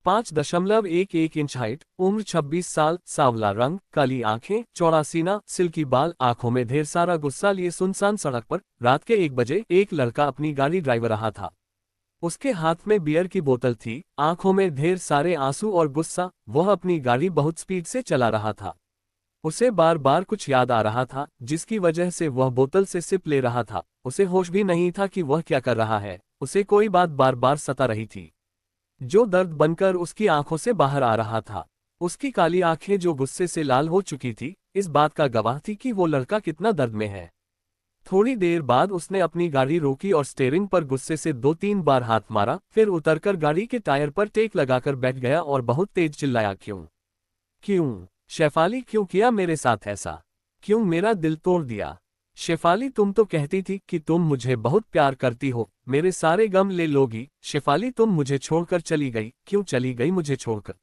5.11 inch height, उम्र 26 साल, सांवला रंग, काली आंखें, चौड़ा सीना, सिल्की बाल, आंखों में ढेर सारा गुस्सा लिए सुनसान सड़क पर रात के 1 बजे एक लड़का अपनी गाड़ी ड्राइव रहा था। उसके हाथ में बियर की बोतल थी, आंखों में ढेर सारे आंसू और गुस्सा। वह अपनी गाड़ी बहुत स्पीड से चला रहा था। उसे बार बार कुछ याद आ रहा था, जिसकी वजह से वह बोतल से सिप ले रहा था। उसे होश भी नहीं था कि वह क्या कर रहा है। उसे कोई बात बार बार सता रही थी, जो दर्द बनकर उसकी आंखों से बाहर आ रहा था। उसकी काली आंखें जो गुस्से से लाल हो चुकी थी, इस बात का गवाह थी कि वो लड़का कितना दर्द में है। थोड़ी देर बाद उसने अपनी गाड़ी रोकी और स्टीयरिंग पर गुस्से से 2-3 बार हाथ मारा, फिर उतरकर गाड़ी के टायर पर टेक लगाकर बैठ गया और बहुत तेज चिल्लाया, क्यों क्यों शेफाली, क्यों किया मेरे साथ ऐसा? क्यों मेरा दिल तोड़ दिया? शेफाली, तुम तो कहती थी कि तुम मुझे बहुत प्यार करती हो, मेरे सारे गम ले लोगी। शेफाली, तुम मुझे छोड़कर चली गई, क्यों चली गई मुझे छोड़कर?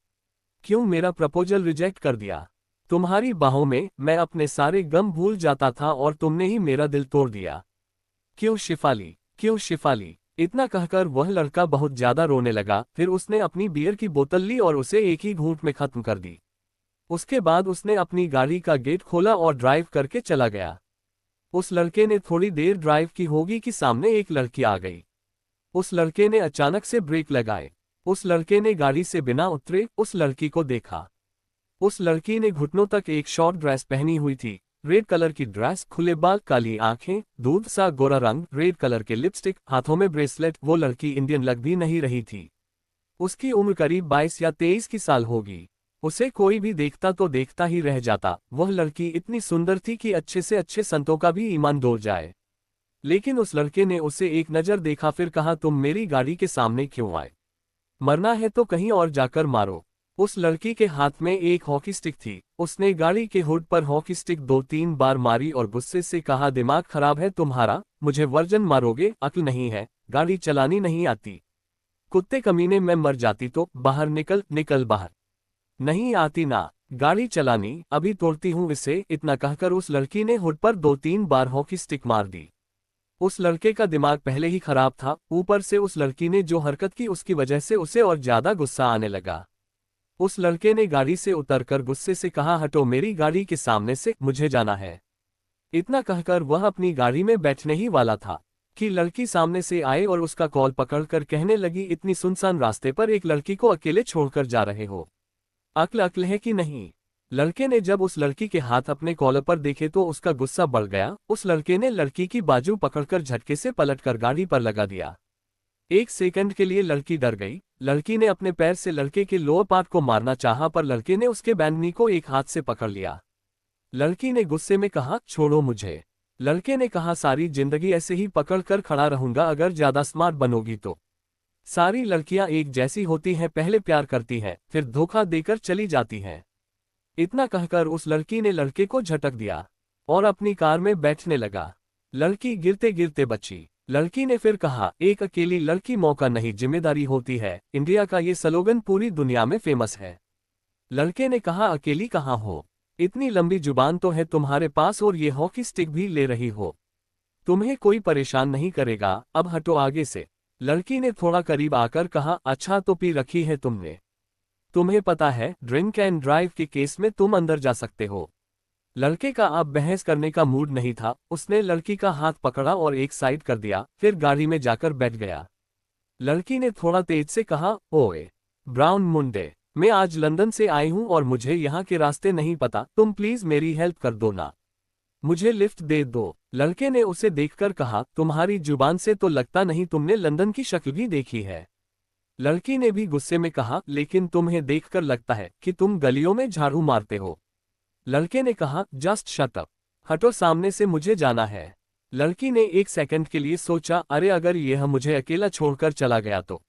क्यों मेरा प्रपोजल रिजेक्ट कर दिया? तुम्हारी बाहों में मैं अपने सारे गम भूल जाता था और तुमने ही मेरा दिल तोड़ दिया। क्यों शेफाली, क्यों शेफाली? इतना कहकर वह लड़का बहुत ज्यादा रोने लगा। फिर उसने अपनी बियर की बोतल ली और उसे एक ही घूंट में खत्म कर दी। उसके बाद उसने अपनी गाड़ी का गेट खोला और ड्राइव करके चला गया। उस लड़के ने थोड़ी देर ड्राइव की होगी कि सामने एक लड़की आ गई। उस लड़के ने अचानक से ब्रेक लगाए। उस लड़के ने गाड़ी से बिना उतरे उस लड़की को देखा। उस लड़की ने घुटनों तक एक शॉर्ट ड्रेस पहनी हुई थी, रेड कलर की ड्रेस, खुले बाल, काली आंखें, दूध सा गोरा रंग, रेड कलर के लिपस्टिक, हाथों में ब्रेसलेट। वो लड़की इंडियन लग भी नहीं रही थी। उसकी उम्र करीब 22 या 23 की साल होगी। उसे कोई भी देखता तो देखता ही रह जाता। वह लड़की इतनी सुंदर थी कि अच्छे से अच्छे संतों का भी ईमान डोल जाए। लेकिन उस लड़के ने उसे एक नज़र देखा, फिर कहा, तुम मेरी गाड़ी के सामने क्यों आए? मरना है तो कहीं और जाकर मारो। उस लड़की के हाथ में एक हॉकी स्टिक थी। उसने गाड़ी के हुड पर हॉकी स्टिक 2-3 बार मारी और गुस्से से कहा, दिमाग खराब है तुम्हारा? मुझे वर्जन मारोगे? अक्ल नहीं है? गाड़ी चलानी नहीं आती? कुत्ते कमीने, में मर जाती तो बाहर निकल, निकल बाहर। नहीं आती ना गाड़ी चलानी? अभी तोड़ती हूँ इसे। इतना कहकर उस लड़की ने हुड पर 2-3 बार हॉकी स्टिक मार दी। उस लड़के का दिमाग पहले ही खराब था, ऊपर से उस लड़की ने जो हरकत की उसकी वजह से उसे और ज्यादा गुस्सा आने लगा। उस लड़के ने गाड़ी से उतरकर गुस्से से कहा, हटो मेरी गाड़ी के सामने से, मुझे जाना है। इतना कहकर वह अपनी गाड़ी में बैठने ही वाला था कि लड़की सामने से आए और उसका कॉल पकड़कर कहने लगी, इतनी सुनसान रास्ते पर एक लड़की को अकेले छोड़कर जा रहे हो? अक्ल है कि नहीं? लड़के ने जब उस लड़की के हाथ अपने कॉलर पर देखे तो उसका गुस्सा बढ़ गया। उस लड़के ने लड़की की बाजू पकड़कर झटके से पलटकर गाड़ी पर लगा दिया। 1 सेकंड के लिए लड़की डर गई। लड़की ने अपने पैर से लड़के के लोअर पार्ट को मारना चाहा, पर लड़के ने उसके बैंगनी को एक हाथ से पकड़ लिया। लड़की ने गुस्से में कहा, छोड़ो मुझे। लड़के ने कहा, सारी जिंदगी ऐसे ही पकड़कर खड़ा रहूंगा, अगर ज्यादा स्मार्ट बनोगी तो। सारी लड़कियां एक जैसी होती हैं, पहले प्यार करती हैं, फिर धोखा देकर चली जाती हैं। इतना कहकर उस लड़की ने लड़के को झटक दिया और अपनी कार में बैठने लगा। लड़की गिरते गिरते बची। लड़की ने फिर कहा, एक अकेली लड़की मौका नहीं जिम्मेदारी होती है। इंडिया का ये स्लोगन पूरी दुनिया में फेमस है। लड़के ने कहा, अकेली कहाँ हो? इतनी लंबी जुबान तो है तुम्हारे पास और ये हॉकी स्टिक भी ले रही हो। तुम्हें कोई परेशान नहीं करेगा, अब हटो आगे से। लड़की ने थोड़ा करीब आकर कहा, अच्छा तो पी रखी है तुमने? तुम्हें पता है ड्रिंक एंड ड्राइव के केस में तुम अंदर जा सकते हो। लड़के का अब बहस करने का मूड नहीं था। उसने लड़की का हाथ पकड़ा और एक साइड कर दिया, फिर गाड़ी में जाकर बैठ गया। लड़की ने थोड़ा तेज से कहा, ओए ब्राउन मुंडे, मैं आज लंदन से आई हूं और मुझे यहाँ के रास्ते नहीं पता, तुम प्लीज मेरी हेल्प कर दो ना, मुझे लिफ्ट दे दो। लड़के ने उसे देखकर कहा, तुम्हारी जुबान से तो लगता नहीं तुमने लंदन की शक्ल भी देखी है। लड़की ने भी गुस्से में कहा, लेकिन तुम्हें देखकर लगता है कि तुम गलियों में झाड़ू मारते हो। लड़के ने कहा, जस्ट शट अप, हटो सामने से, मुझे जाना है। लड़की ने 1 सेकंड के लिए सोचा, अरे अगर यह मुझे अकेला छोड़कर चला गया तो?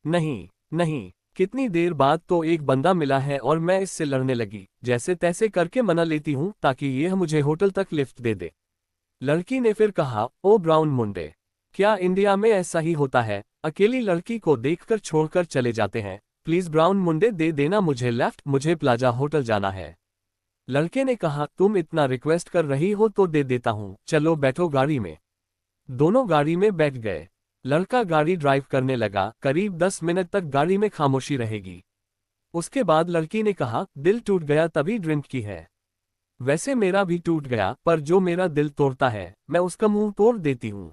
नहीं नहीं, कितनी देर बाद तो एक बंदा मिला है और मैं इससे लड़ने लगी। जैसे तैसे करके मना लेती हूँ ताकि यह मुझे होटल तक लिफ्ट दे दे। लड़की ने फिर कहा, ओ ब्राउन मुंडे, क्या इंडिया में ऐसा ही होता है? अकेली लड़की को देखकर छोड़कर चले जाते हैं। प्लीज ब्राउन मुंडे दे देना मुझे लेफ्ट, मुझे प्लाजा होटल जाना है। लड़के ने कहा, तुम इतना रिक्वेस्ट कर रही हो तो दे देता हूँ, चलो बैठो गाड़ी में। दोनों गाड़ी में बैठ गए। लड़का गाड़ी ड्राइव करने लगा। करीब 10 मिनट तक गाड़ी में खामोशी रहेगी। उसके बाद लड़की ने कहा, दिल टूट गया तभी ड्रिंक की है। वैसे मेरा भी टूट गया, पर जो मेरा दिल तोड़ता है मैं उसका मुंह तोड़ देती हूँ।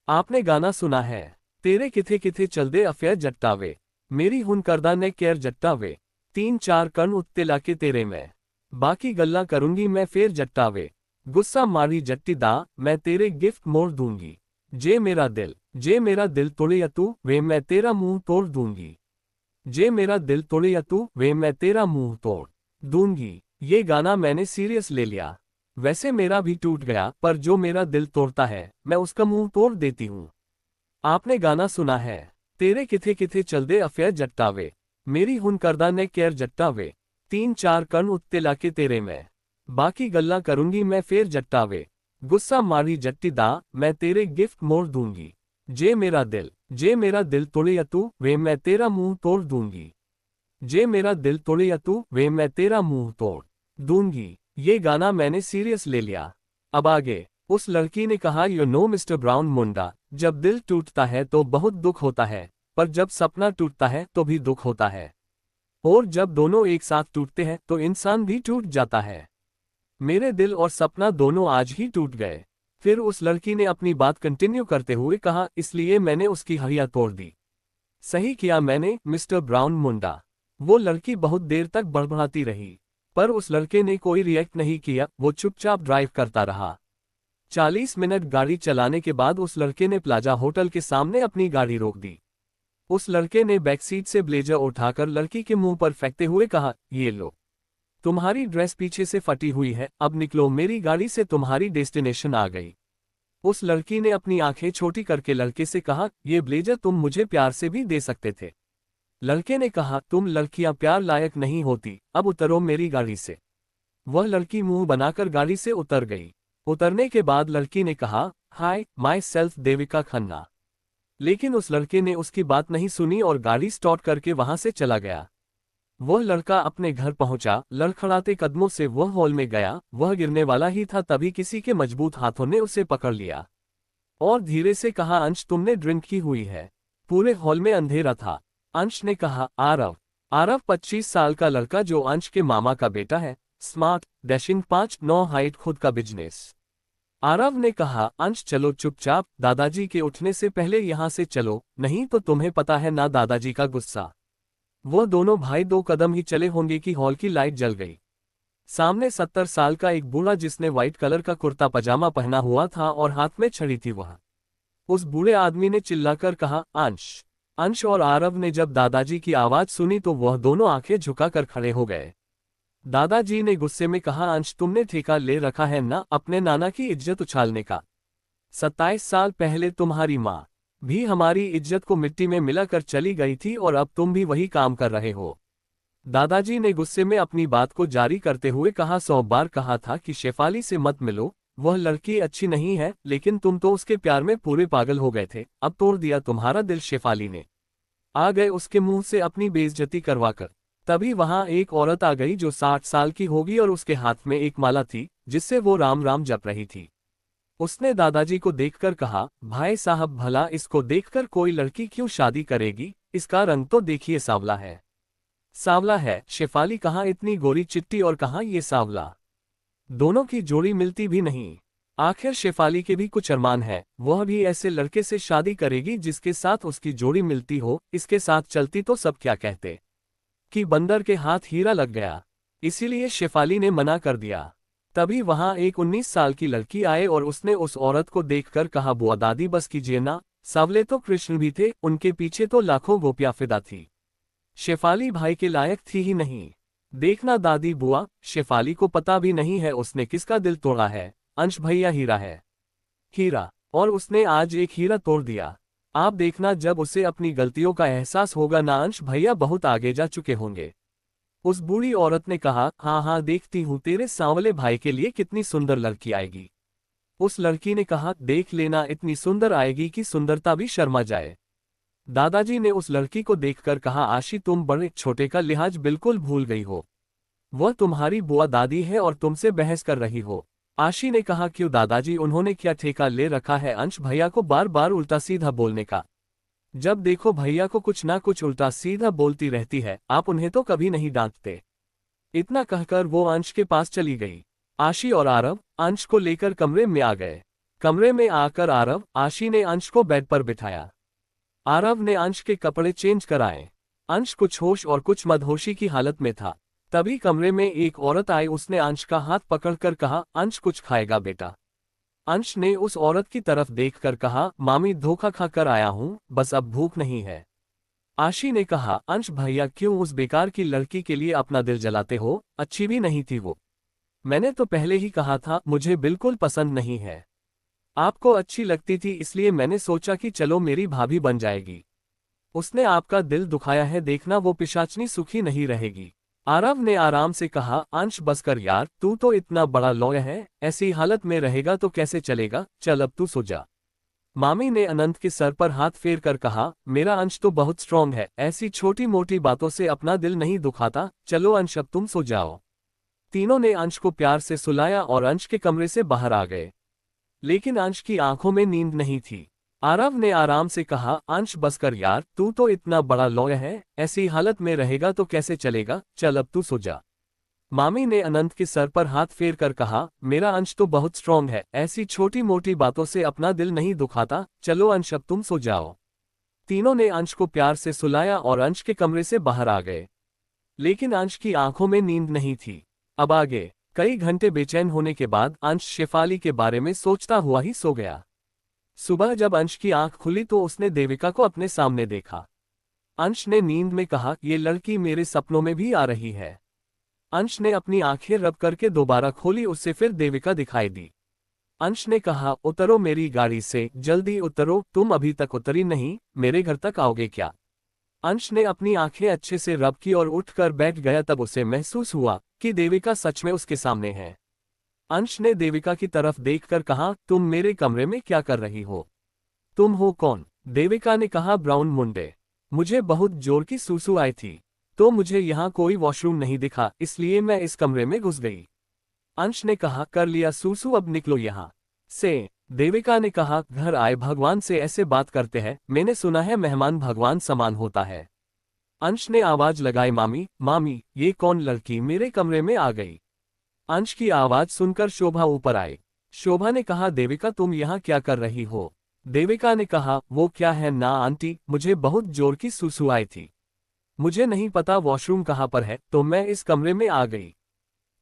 आपने गाना सुना है, तेरे किथे किथे चलदे अफेयर जट्टावे, मेरी हुन करदा ने केयर जट्टावे, 3-4 कण उत्ते लाके तेरे में, बाकी गल्ला करूंगी मैं फेर जट्टावे, गुस्सा मारी जट्टी दा मैं तेरे गिफ्ट मोड़ दूंगी, जे मेरा दिल तोड़े या तू वे मैं तेरा मुंह तोड़ दूंगी, जे मेरा दिल तोड़े या तू वे मैं तेरा मुंह तोड़ दूंगी। ये गाना मैंने सीरियस ले लिया। वैसे मेरा भी टूट गया, पर जो मेरा दिल तोड़ता है मैं उसका मुंह तोड़ देती हूँ। आपने गाना सुना है, तेरे किथे किथे चलदे अफेयर जट्टावे, मेरी हुन करदा ने केयर जट्टावे, 3-4 कण उत्ते लाके तेरे में, बाकी गल्ला करूंगी मैं फेर जट्टावे, गुस्सा मारी जट्टी दा मैं तेरे गिफ्ट मोड़ दूंगी, जे मेरा दिल तोड़े या तू वे मैं तेरा मुंह तोड़ दूंगी, जे मेरा दिल तोड़े या तू वे मैं तेरा मुंह तोड़ दूंगी। ये गाना मैंने सीरियस ले लिया। अब आगे, उस लड़की ने कहा, यू नो मिस्टर ब्राउन मुंडा, जब दिल टूटता है तो बहुत दुख होता है, पर जब सपना टूटता है तो भी दुख होता है, और जब दोनों एक साथ टूटते हैं तो इंसान भी टूट जाता है। मेरे दिल और सपना दोनों आज ही टूट गए। फिर उस लड़की ने अपनी बात कंटिन्यू करते हुए कहा, इसलिए मैंने उसकी हड़ियां तोड़ दी। सही किया मैंने, मिस्टर ब्राउन मुंडा। वो लड़की बहुत देर तक बड़बड़ाती रही, पर उस लड़के ने कोई रिएक्ट नहीं किया, वो चुपचाप ड्राइव करता रहा। 40 मिनट गाड़ी चलाने के बाद उस लड़के ने प्लाजा होटल के सामने अपनी गाड़ी रोक दी। उस लड़के ने बैकसीट से ब्लेजर उठाकर लड़की के मुंह पर फेंकते हुए कहा, ये लो, तुम्हारी ड्रेस पीछे से फटी हुई है, अब निकलो मेरी गाड़ी से, तुम्हारी डेस्टिनेशन आ गई। उस लड़की ने अपनी आंखें छोटी करके लड़के से कहा, ये ब्लेजर तुम मुझे प्यार से भी दे सकते थे। लड़के ने कहा, तुम लड़कियां प्यार लायक नहीं होती, अब उतरो मेरी गाड़ी से। वह लड़की मुंह बनाकर गाड़ी से उतर गई। उतरने के बाद लड़की ने कहा, हाय माई सेल्फ देविका खन्ना। लेकिन उस लड़के ने उसकी बात नहीं सुनी और गाड़ी स्टार्ट करके वहां से चला गया। वह लड़का अपने घर पहुंचा, लड़खड़ाते कदमों से वह हॉल में गया। वह गिरने वाला ही था, तभी किसी के मजबूत हाथों ने उसे पकड़ लिया और धीरे से कहा, अंश तुमने ड्रिंक की हुई है। पूरे हॉल में अंधेरा था। अंश ने कहा, आरव 25 साल का लड़का जो अंश के मामा का बेटा है, स्मार्ट, डैशिंग, 5'9" हाइट, खुद का बिजनेस। आरव ने कहा, अंश चलो चुपचाप, दादाजी के उठने से पहले यहाँ से चलो, नहीं तो तुम्हें पता है ना दादाजी का गुस्सा। वो दोनों भाई 2 कदम ही चले होंगे कि हॉल की लाइट जल गई। सामने 70 साल का एक बूढ़ा जिसने व्हाइट कलर का कुर्ता पजामा पहना हुआ था और हाथ में छड़ी थी, वह उस बूढ़े आदमी ने चिल्लाकर कहा, अंश और आरव ने जब दादाजी की आवाज सुनी तो वह दोनों आंखें झुकाकर खड़े हो गए। दादाजी ने गुस्से में कहा, अंश तुमने ठेका ले रखा है ना अपने नाना की इज्जत उछालने का। 27 साल पहले तुम्हारी माँ भी हमारी इज्जत को मिट्टी में मिलाकर चली गई थी और अब तुम भी वही काम कर रहे हो। दादाजी ने गुस्से में अपनी बात को जारी करते हुए कहा, 100 बार कहा था कि शेफाली से मत मिलो, वह लड़की अच्छी नहीं है, लेकिन तुम तो उसके प्यार में पूरे पागल हो गए थे। अब तोड़ दिया तुम्हारा दिल शेफाली ने। आ गए उसके मुंह से अपनी बेइज्जती करवाकर। तभी वहां एक औरत आ गई जो 60 साल की होगी और उसके हाथ में एक माला थी जिससे वो राम राम जप रही थी। उसने दादाजी को देखकर कहा, भाई साहब भला इसको देखकर कोई लड़की क्यों शादी करेगी, इसका रंग तो देखिए सांवला है। सांवला है, शेफाली कहाँ इतनी गोरी चिट्टी और कहाँ ये सांवला। दोनों की जोड़ी मिलती भी नहीं। आखिर शेफाली के भी कुछ अरमान है, वह भी ऐसे लड़के से शादी करेगी जिसके साथ उसकी जोड़ी मिलती हो। इसके साथ चलती तो सब क्या कहते कि बंदर के हाथ हीरा लग गया। इसीलिए शेफाली ने मना कर दिया। तभी वहां एक 19 साल की लड़की आए और उसने उस औरत को देखकर कहा, बुआ दादी बस कीजिए ना, सांवले तो कृष्ण भी थे, उनके पीछे तो लाखों गोपियां फिदा थी। शेफाली भाई के लायक थी ही नहीं। देखना दादी बुआ, शेफाली को पता भी नहीं है उसने किसका दिल तोड़ा है। अंश भैया हीरा है, हीरा, और उसने आज एक हीरा तोड़ दिया। आप देखना जब उसे अपनी गलतियों का एहसास होगा ना, अंश भैया बहुत आगे जा चुके होंगे। उस बूढ़ी औरत ने कहा, हाँ हाँ देखती हूँ तेरे सांवले भाई के लिए कितनी सुंदर लड़की आएगी। उस लड़की ने कहा, देख लेना इतनी सुंदर आएगी कि सुंदरता भी शर्मा जाए। दादाजी ने उस लड़की को देखकर कहा, आशी तुम बड़े छोटे का लिहाज बिल्कुल भूल गई हो। वह तुम्हारी बुआ दादी है और तुमसे बहस कर रही हो। आशी ने कहा, क्यों दादाजी, उन्होंने क्या ठेका ले रखा है अंश भैया को बार बार उल्टा सीधा बोलने का। जब देखो भैया को कुछ ना कुछ उल्टा सीधा बोलती रहती है, आप उन्हें तो कभी नहीं डांटते। इतना कहकर वो अंश के पास चली गई। आशी और आरव अंश को लेकर कमरे में आ गए। कमरे में आकर आशी ने अंश को बेड पर बिठाया। आरव ने अंश के कपड़े चेंज कराए। अंश कुछ होश और कुछ मदहोशी की हालत में था। तभी कमरे में एक औरत आई। उसने अंश का हाथ पकड़कर कहा, अंश कुछ खाएगा बेटा। अंश ने उस औरत की तरफ देखकर कहा, मामी धोखा खाकर आया हूं, बस अब भूख नहीं है। आशी ने कहा, अंश भैया क्यों उस बेकार की लड़की के लिए अपना दिल जलाते हो, अच्छी भी नहीं थी वो। मैंने तो पहले ही कहा था मुझे बिल्कुल पसंद नहीं है। आपको अच्छी लगती थी इसलिए मैंने सोचा कि चलो मेरी भाभी बन जाएगी। उसने आपका दिल दुखाया है, देखना वो पिशाचनी सुखी नहीं रहेगी। आरव ने आराम से कहा, अंश बस कर यार, तू तो इतना बड़ा लॉयर है, ऐसी हालत में रहेगा तो कैसे चलेगा, चल अब तू सो जा। मामी ने अनंत के सर पर हाथ फेर कर कहा, मेरा अंश तो बहुत स्ट्रांग है, ऐसी छोटी मोटी बातों से अपना दिल नहीं दुखाता, चलो अंश अब तुम सो जाओ। तीनों ने अंश को प्यार से सुलाया और अंश के कमरे से बाहर आ गए। लेकिन अंश की आंखों में नींद नहीं थी। आरव ने आराम से कहा, अंश बस कर यार, तू तो इतना बड़ा लॉयर है, ऐसी हालत में रहेगा तो कैसे चलेगा, चल अब तू सो जा। मामी ने अनंत के सर पर हाथ फेर कर कहा, मेरा अंश तो बहुत स्ट्रांग है, ऐसी छोटी मोटी बातों से अपना दिल नहीं दुखाता, चलो अंश अब तुम सो जाओ। तीनों ने अंश को प्यार से सुलाया और अंश के कमरे से बाहर आ गए। लेकिन अंश की आंखों में नींद नहीं थी। अब आगे कई घंटे बेचैन होने के बाद अंश शेफाली के बारे में सोचता हुआ ही सो गया। सुबह जब अंश की आंख खुली तो उसने देविका को अपने सामने देखा। अंश ने नींद में कहा, ये लड़की मेरे सपनों में भी आ रही है। अंश ने अपनी आंखें रब करके दोबारा खोली, उससे फिर देविका दिखाई दी। अंश ने कहा, उतरो मेरी गाड़ी से, जल्दी उतरो, तुम अभी तक उतरी नहीं, मेरे घर तक आओगे क्या। अंश ने अपनी आंखें अच्छे से रब की और उठकर बैठ गया। तब उसे महसूस हुआ कि देविका सच में उसके सामने है। अंश ने देविका की तरफ देखकर कहा, तुम मेरे कमरे में क्या कर रही हो? तुम हो कौन? देविका ने कहा, ब्राउन मुंडे। मुझे बहुत जोर की सूसू आई थी, तो मुझे यहाँ कोई वॉशरूम नहीं दिखा, इसलिए मैं इस कमरे में घुस गई। अंश ने कहा, कर लिया सूसू, अब निकलो यहाँ से। देविका ने कहा, घर आए भगवान से ऐसे बात करते हैं, मैंने सुना है मेहमान भगवान समान होता है। अंश ने आवाज लगाई, मामी मामी, ये कौन लड़की मेरे कमरे में आ गई? अंश की आवाज सुनकर शोभा ऊपर आई। शोभा ने कहा, देविका तुम यहाँ क्या कर रही हो? देविका ने कहा, वो क्या है ना आंटी, मुझे बहुत जोर की सुसु आई थी, मुझे नहीं पता वॉशरूम कहाँ पर है, तो मैं इस कमरे में आ गई।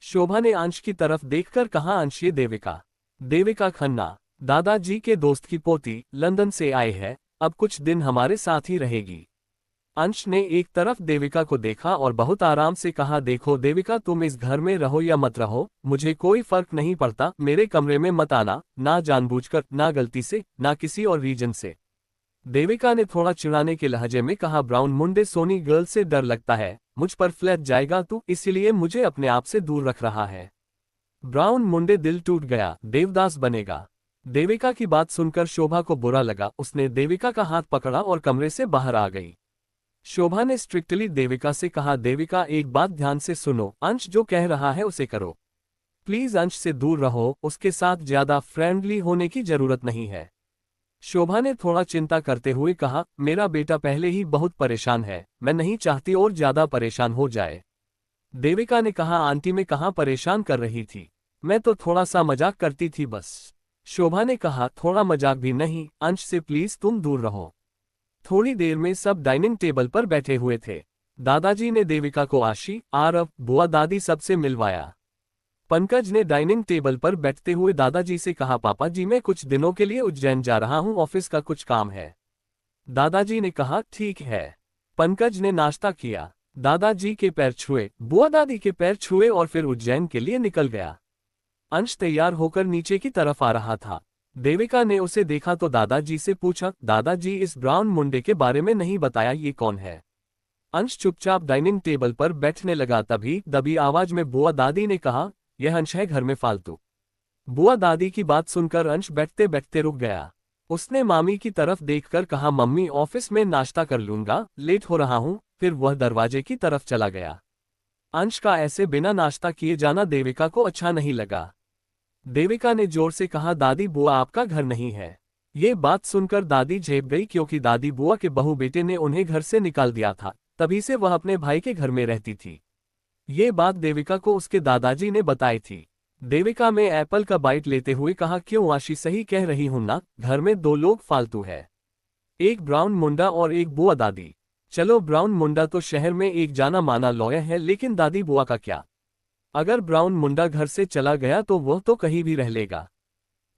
शोभा ने अंश की तरफ देखकर कहा, अंश ये देविका। देविका खन्ना दादाजी के दोस्त की पोती, लंदन से आई है, अब कुछ दिन हमारे साथ ही रहेगी। अंश ने एक तरफ देविका को देखा और बहुत आराम से कहा, देखो देविका, तुम इस घर में रहो या मत रहो, मुझे कोई फर्क नहीं पड़ता, मेरे कमरे में मत आना, ना जानबूझकर, ना गलती से, ना किसी और रीजन से। देविका ने थोड़ा चिढ़ाने के लहजे में कहा, ब्राउन मुंडे, सोनी गर्ल से डर लगता है, मुझ पर फ्लैट जाएगा तू, इसीलिए मुझे अपने आप से दूर रख रहा है। ब्राउन मुंडे, दिल टूट गया, देवदास बनेगा। देविका की बात सुनकर शोभा को बुरा लगा, उसने देविका का हाथ पकड़ा और कमरे से बाहर आ गई। शोभा ने स्ट्रिक्टली देविका से कहा, देविका एक बात ध्यान से सुनो, अंश जो कह रहा है उसे करो, प्लीज अंश से दूर रहो, उसके साथ ज्यादा फ्रेंडली होने की जरूरत नहीं है। शोभा ने थोड़ा चिंता करते हुए कहा, मेरा बेटा पहले ही बहुत परेशान है, मैं नहीं चाहती और ज्यादा परेशान हो जाए। देविका ने कहा, आंटी मैं कहाँ परेशान कर रही थी, मैं तो थोड़ा सा मजाक करती थी बस। शोभा ने कहा, थोड़ा मजाक भी नहीं, अंश से प्लीज तुम दूर रहो। थोड़ी देर में सब डाइनिंग टेबल पर बैठे हुए थे। दादाजी ने देविका को आशी, आरव, बुआ, दादी सबसे मिलवाया। पंकज ने डाइनिंग टेबल पर बैठते हुए दादाजी से कहा, पापा जी मैं कुछ दिनों के लिए उज्जैन जा रहा हूँ, ऑफिस का कुछ काम है। दादाजी ने कहा, ठीक है। पंकज ने नाश्ता किया, दादाजी के पैर छुए, बुआ दादी के पैर छुए और फिर उज्जैन के लिए निकल गया। अंश तैयार होकर नीचे की तरफ आ रहा था। देविका ने उसे देखा तो दादाजी से पूछा, दादाजी इस ब्राउन मुंडे के बारे में नहीं बताया, ये कौन है? अंश चुपचाप डाइनिंग टेबल पर बैठने लगा। तभी दबी आवाज में बुआ दादी ने कहा, यह अंश है घर में फालतू। बुआ दादी की बात सुनकर अंश बैठते बैठते रुक गया। उसने मामी की तरफ देखकर कहा, मम्मी ऑफिस में नाश्ता कर लूंगा, लेट हो रहा हूं। फिर वह दरवाजे की तरफ चला गया। अंश का ऐसे बिना नाश्ता किए जाना देविका को अच्छा नहीं लगा। देविका ने जोर से कहा, दादी बुआ आपका घर नहीं है। ये बात सुनकर दादी झेप गई क्योंकि दादी बुआ के बहू बेटे ने उन्हें घर से निकाल दिया था, तभी से वह अपने भाई के घर में रहती थी। ये बात देविका को उसके दादाजी ने बताई थी। देविका में एप्पल का बाइट लेते हुए कहा, क्यों आशी, सही कह रही हूं ना, घर में दो लोग फालतू है, एक ब्राउन मुंडा और एक बुआ दादी। चलो, ब्राउन मुंडा तो शहर में एक जाना माना लॉयर है, लेकिन दादी बुआ का क्या? अगर ब्राउन मुंडा घर से चला गया तो वह तो कहीं भी रह लेगा,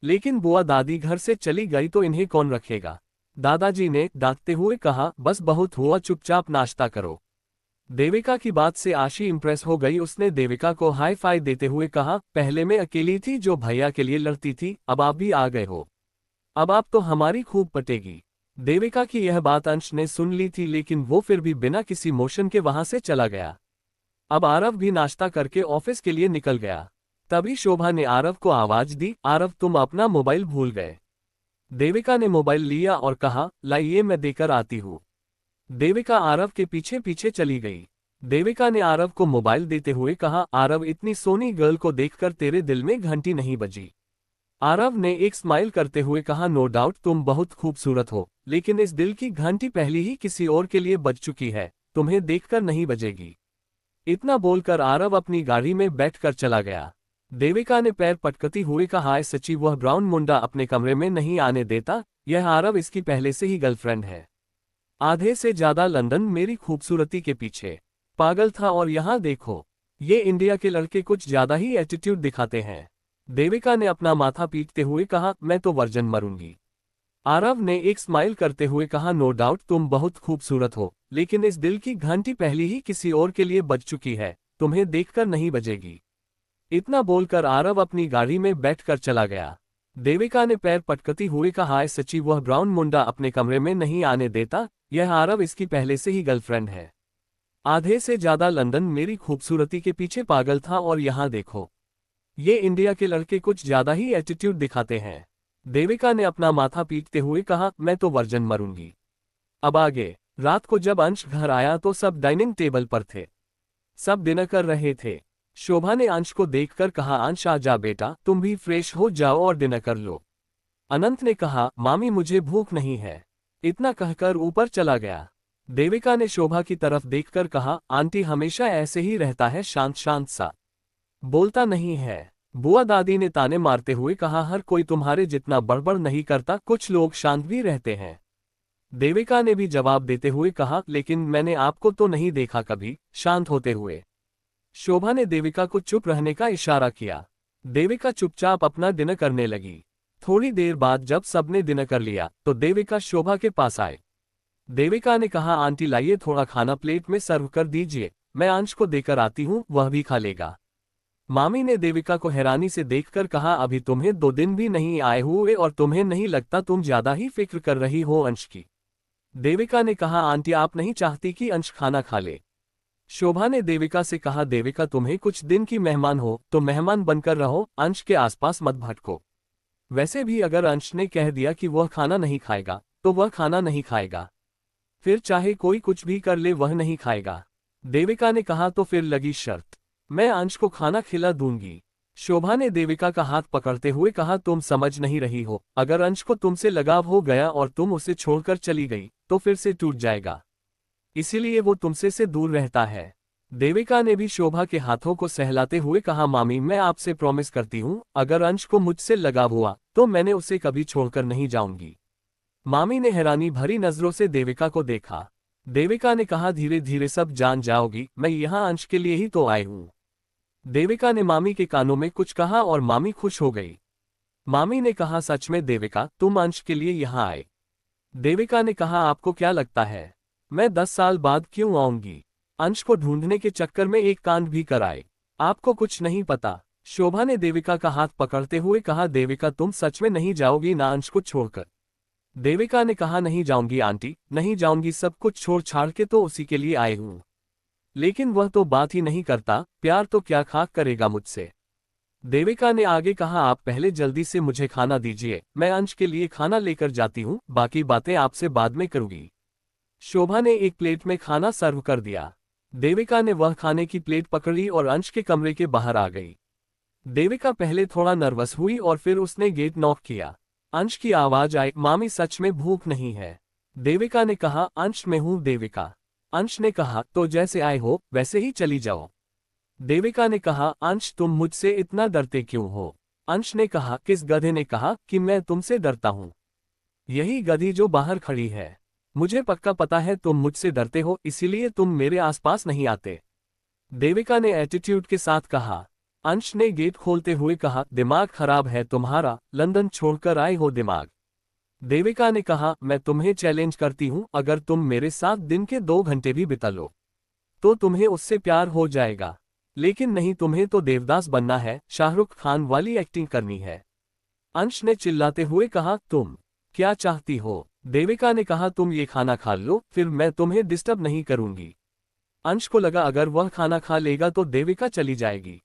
लेकिन बुआ दादी घर से चली गई तो इन्हें कौन रखेगा? दादाजी ने डांटते हुए कहा, बस बहुत हुआ, चुपचाप नाश्ता करो। देविका की बात से आशी इंप्रेस हो गई। उसने देविका को हाई फाई देते हुए कहा, पहले मैं अकेली थी जो भैया के लिए लड़ती थी, अब आप भी आ गए हो, अब आप तो हमारी खूब पटेगी। देविका की यह बात अंश ने सुन ली थी, लेकिन वो फिर भी बिना किसी मोशन के वहां से चला गया। अब आरव भी नाश्ता करके ऑफिस के लिए निकल गया। तभी शोभा ने आरव को आवाज दी, आरव तुम अपना मोबाइल भूल गए। देविका ने मोबाइल लिया और कहा, लाइए मैं देकर आती हूँ। देविका आरव के पीछे पीछे चली गई। देविका ने आरव को मोबाइल देते हुए कहा, आरव इतनी सोनी गर्ल को देखकर तेरे दिल में घंटी नहीं बजी? आरव ने एक स्माइल करते हुए कहा, नो डाउट तुम बहुत खूबसूरत हो, लेकिन इस दिल की घंटी पहले ही किसी और के लिए बज चुकी है, तुम्हें देखकर नहीं बजेगी। इतना बोलकर आरव अपनी गाड़ी में बैठकर चला गया। देविका ने पैर पटकती हुए कहा, हाय सच्ची, वह ब्राउन मुंडा अपने कमरे में नहीं आने देता, यह आरव इसकी पहले से ही गर्लफ्रेंड है। आधे से ज्यादा लंदन मेरी खूबसूरती के पीछे पागल था, और यहाँ देखो, ये इंडिया के लड़के कुछ ज्यादा ही एटीट्यूड दिखाते हैं। देविका ने अपना माथा पीटते हुए कहा, मैं तो वर्जन मरूंगी। आरव ने एक स्माइल करते हुए कहा, नो डाउट तुम बहुत खूबसूरत हो, लेकिन इस दिल की घंटी पहले ही किसी और के लिए बज चुकी है, तुम्हें देखकर नहीं बजेगी। इतना बोलकर आरव अपनी गाड़ी में बैठकर चला गया। देविका ने पैर पटकती हुए कहा, हाय सच्ची, वह ब्राउन मुंडा अपने कमरे में नहीं आने देता, यह आरव इसकी पहले से ही गर्लफ्रेंड है। आधे से ज्यादा लंदन मेरी खूबसूरती के पीछे पागल था, और यहाँ देखो, ये इंडिया के लड़के कुछ ज्यादा ही एटीट्यूड दिखाते हैं। देविका ने अपना माथा पीटते हुए कहा, मैं तो वर्जन मरूंगी। अब आगे, रात को जब अंश घर आया तो सब डाइनिंग टेबल पर थे, सब डिनर कर रहे थे। शोभा ने अंश को देखकर कहा, अंश आ जा बेटा, तुम भी फ्रेश हो जाओ और डिनर कर लो। अनंत ने कहा, मामी मुझे भूख नहीं है। इतना कहकर ऊपर चला गया। देविका ने शोभा की तरफ देखकर कहा, आंटी हमेशा ऐसे ही रहता है, शांत शांत सा, बोलता नहीं है। बुआ दादी ने ताने मारते हुए कहा, हर कोई तुम्हारे जितना बड़बड़ नहीं करता, कुछ लोग शांत भी रहते हैं। देविका ने भी जवाब देते हुए कहा, लेकिन मैंने आपको तो नहीं देखा कभी शांत होते हुए। शोभा ने देविका को चुप रहने का इशारा किया। देविका चुपचाप अपना डिनर करने लगी। थोड़ी देर बाद जब सबने डिनर कर लिया तो देविका शोभा के पास आए। देविका ने कहा, आंटी लाइए थोड़ा खाना प्लेट में सर्व कर दीजिए, मैं अंश को देकर आती हूँ, वह भी खा लेगा। मामी ने देविका को हैरानी से देखकर कहा, अभी तुम्हें 2 दिन भी नहीं आए हुए और तुम्हें नहीं लगता तुम ज्यादा ही फिक्र कर रही हो अंश की? देविका ने कहा, आंटी आप नहीं चाहती कि अंश खाना खा ले? शोभा ने देविका से कहा, देविका तुम्हें कुछ दिन की मेहमान हो तो मेहमान बनकर रहो, अंश के आसपास मत भटको। वैसे भी अगर अंश ने कह दिया कि वह खाना नहीं खाएगा तो वह खाना नहीं खाएगा, फिर चाहे कोई कुछ भी कर ले वह नहीं खाएगा। देविका ने कहा, तो फिर लगी शर्त, मैं अंश को खाना खिला दूंगी। शोभा ने देविका का हाथ पकड़ते हुए कहा, तुम समझ नहीं रही हो, अगर अंश को तुमसे लगाव हो गया और तुम उसे छोड़कर चली गई तो फिर से टूट जाएगा, इसीलिए वो तुमसे से दूर रहता है। देविका ने भी शोभा के हाथों को सहलाते हुए कहा, मामी मैं आपसे प्रॉमिस करती हूँ, अगर अंश को मुझसे लगाव हुआ तो मैंने उसे कभी छोड़कर नहीं जाऊंगी। मामी ने हैरानी भरी नजरों से देविका को देखा। देविका ने कहा, धीरे धीरे सब जान जाओगी, मैं यहाँ अंश के लिए ही तो आई हूँ। देविका ने मामी के कानों में कुछ कहा और मामी खुश हो गई। मामी ने कहा, सच में देविका तुम अंश के लिए यहाँ आए? देविका ने कहा, आपको क्या लगता है मैं 10 साल बाद क्यों आऊंगी? अंश को ढूंढने के चक्कर में एक कांड भी कराए, आपको कुछ नहीं पता। शोभा ने देविका का हाथ पकड़ते हुए कहा, देविका तुम सच में नहीं जाओगी ना अंश को छोड़कर? देविका ने कहा, नहीं जाऊंगी आंटी, नहीं जाऊंगी, सब कुछ छोड़ छाड़ के तो उसी के लिए आए हूं। लेकिन वह तो बात ही नहीं करता, प्यार तो क्या खाक करेगा मुझसे। देविका ने आगे कहा, आप पहले जल्दी से मुझे खाना दीजिए, मैं अंश के लिए खाना लेकर जाती हूँ, बाकी बातें आपसे बाद में करूंगी। शोभा ने एक प्लेट में खाना सर्व कर दिया। देविका ने वह खाने की प्लेट पकड़ी और अंश के कमरे के बाहर आ गई। देविका पहले थोड़ा नर्वस हुई और फिर उसने गेट नॉक किया। अंश की आवाज आई, मामी सच में भूख नहीं है। देविका ने कहा, अंश मैं हूं देविका। अंश ने कहा, तो जैसे आए हो वैसे ही चली जाओ। देविका ने कहा, अंश तुम मुझसे इतना डरते क्यों हो? अंश ने कहा, किस गधे ने कहा कि मैं तुमसे डरता हूं? यही गधी जो बाहर खड़ी है। मुझे पक्का पता है तुम मुझसे डरते हो, इसीलिए तुम मेरे आसपास नहीं आते। देविका ने एटीट्यूड के साथ कहा। अंश ने गेट खोलते हुए कहा, दिमाग खराब है तुम्हारा, लंदन छोड़कर आए हो दिमाग। देविका ने कहा, मैं तुम्हें चैलेंज करती हूं, अगर तुम मेरे साथ दिन के 2 घंटे भी बिता लो तो तुम्हें उससे प्यार हो जाएगा। लेकिन नहीं, तुम्हें तो देवदास बनना है, शाहरुख खान वाली एक्टिंग करनी है। अंश ने चिल्लाते हुए कहा, तुम क्या चाहती हो? देविका ने कहा, तुम ये खाना खा लो, फिर मैं तुम्हें डिस्टर्ब नहीं करूंगी। अंश को लगा अगर वह खाना खा लेगा तो देविका चली जाएगी।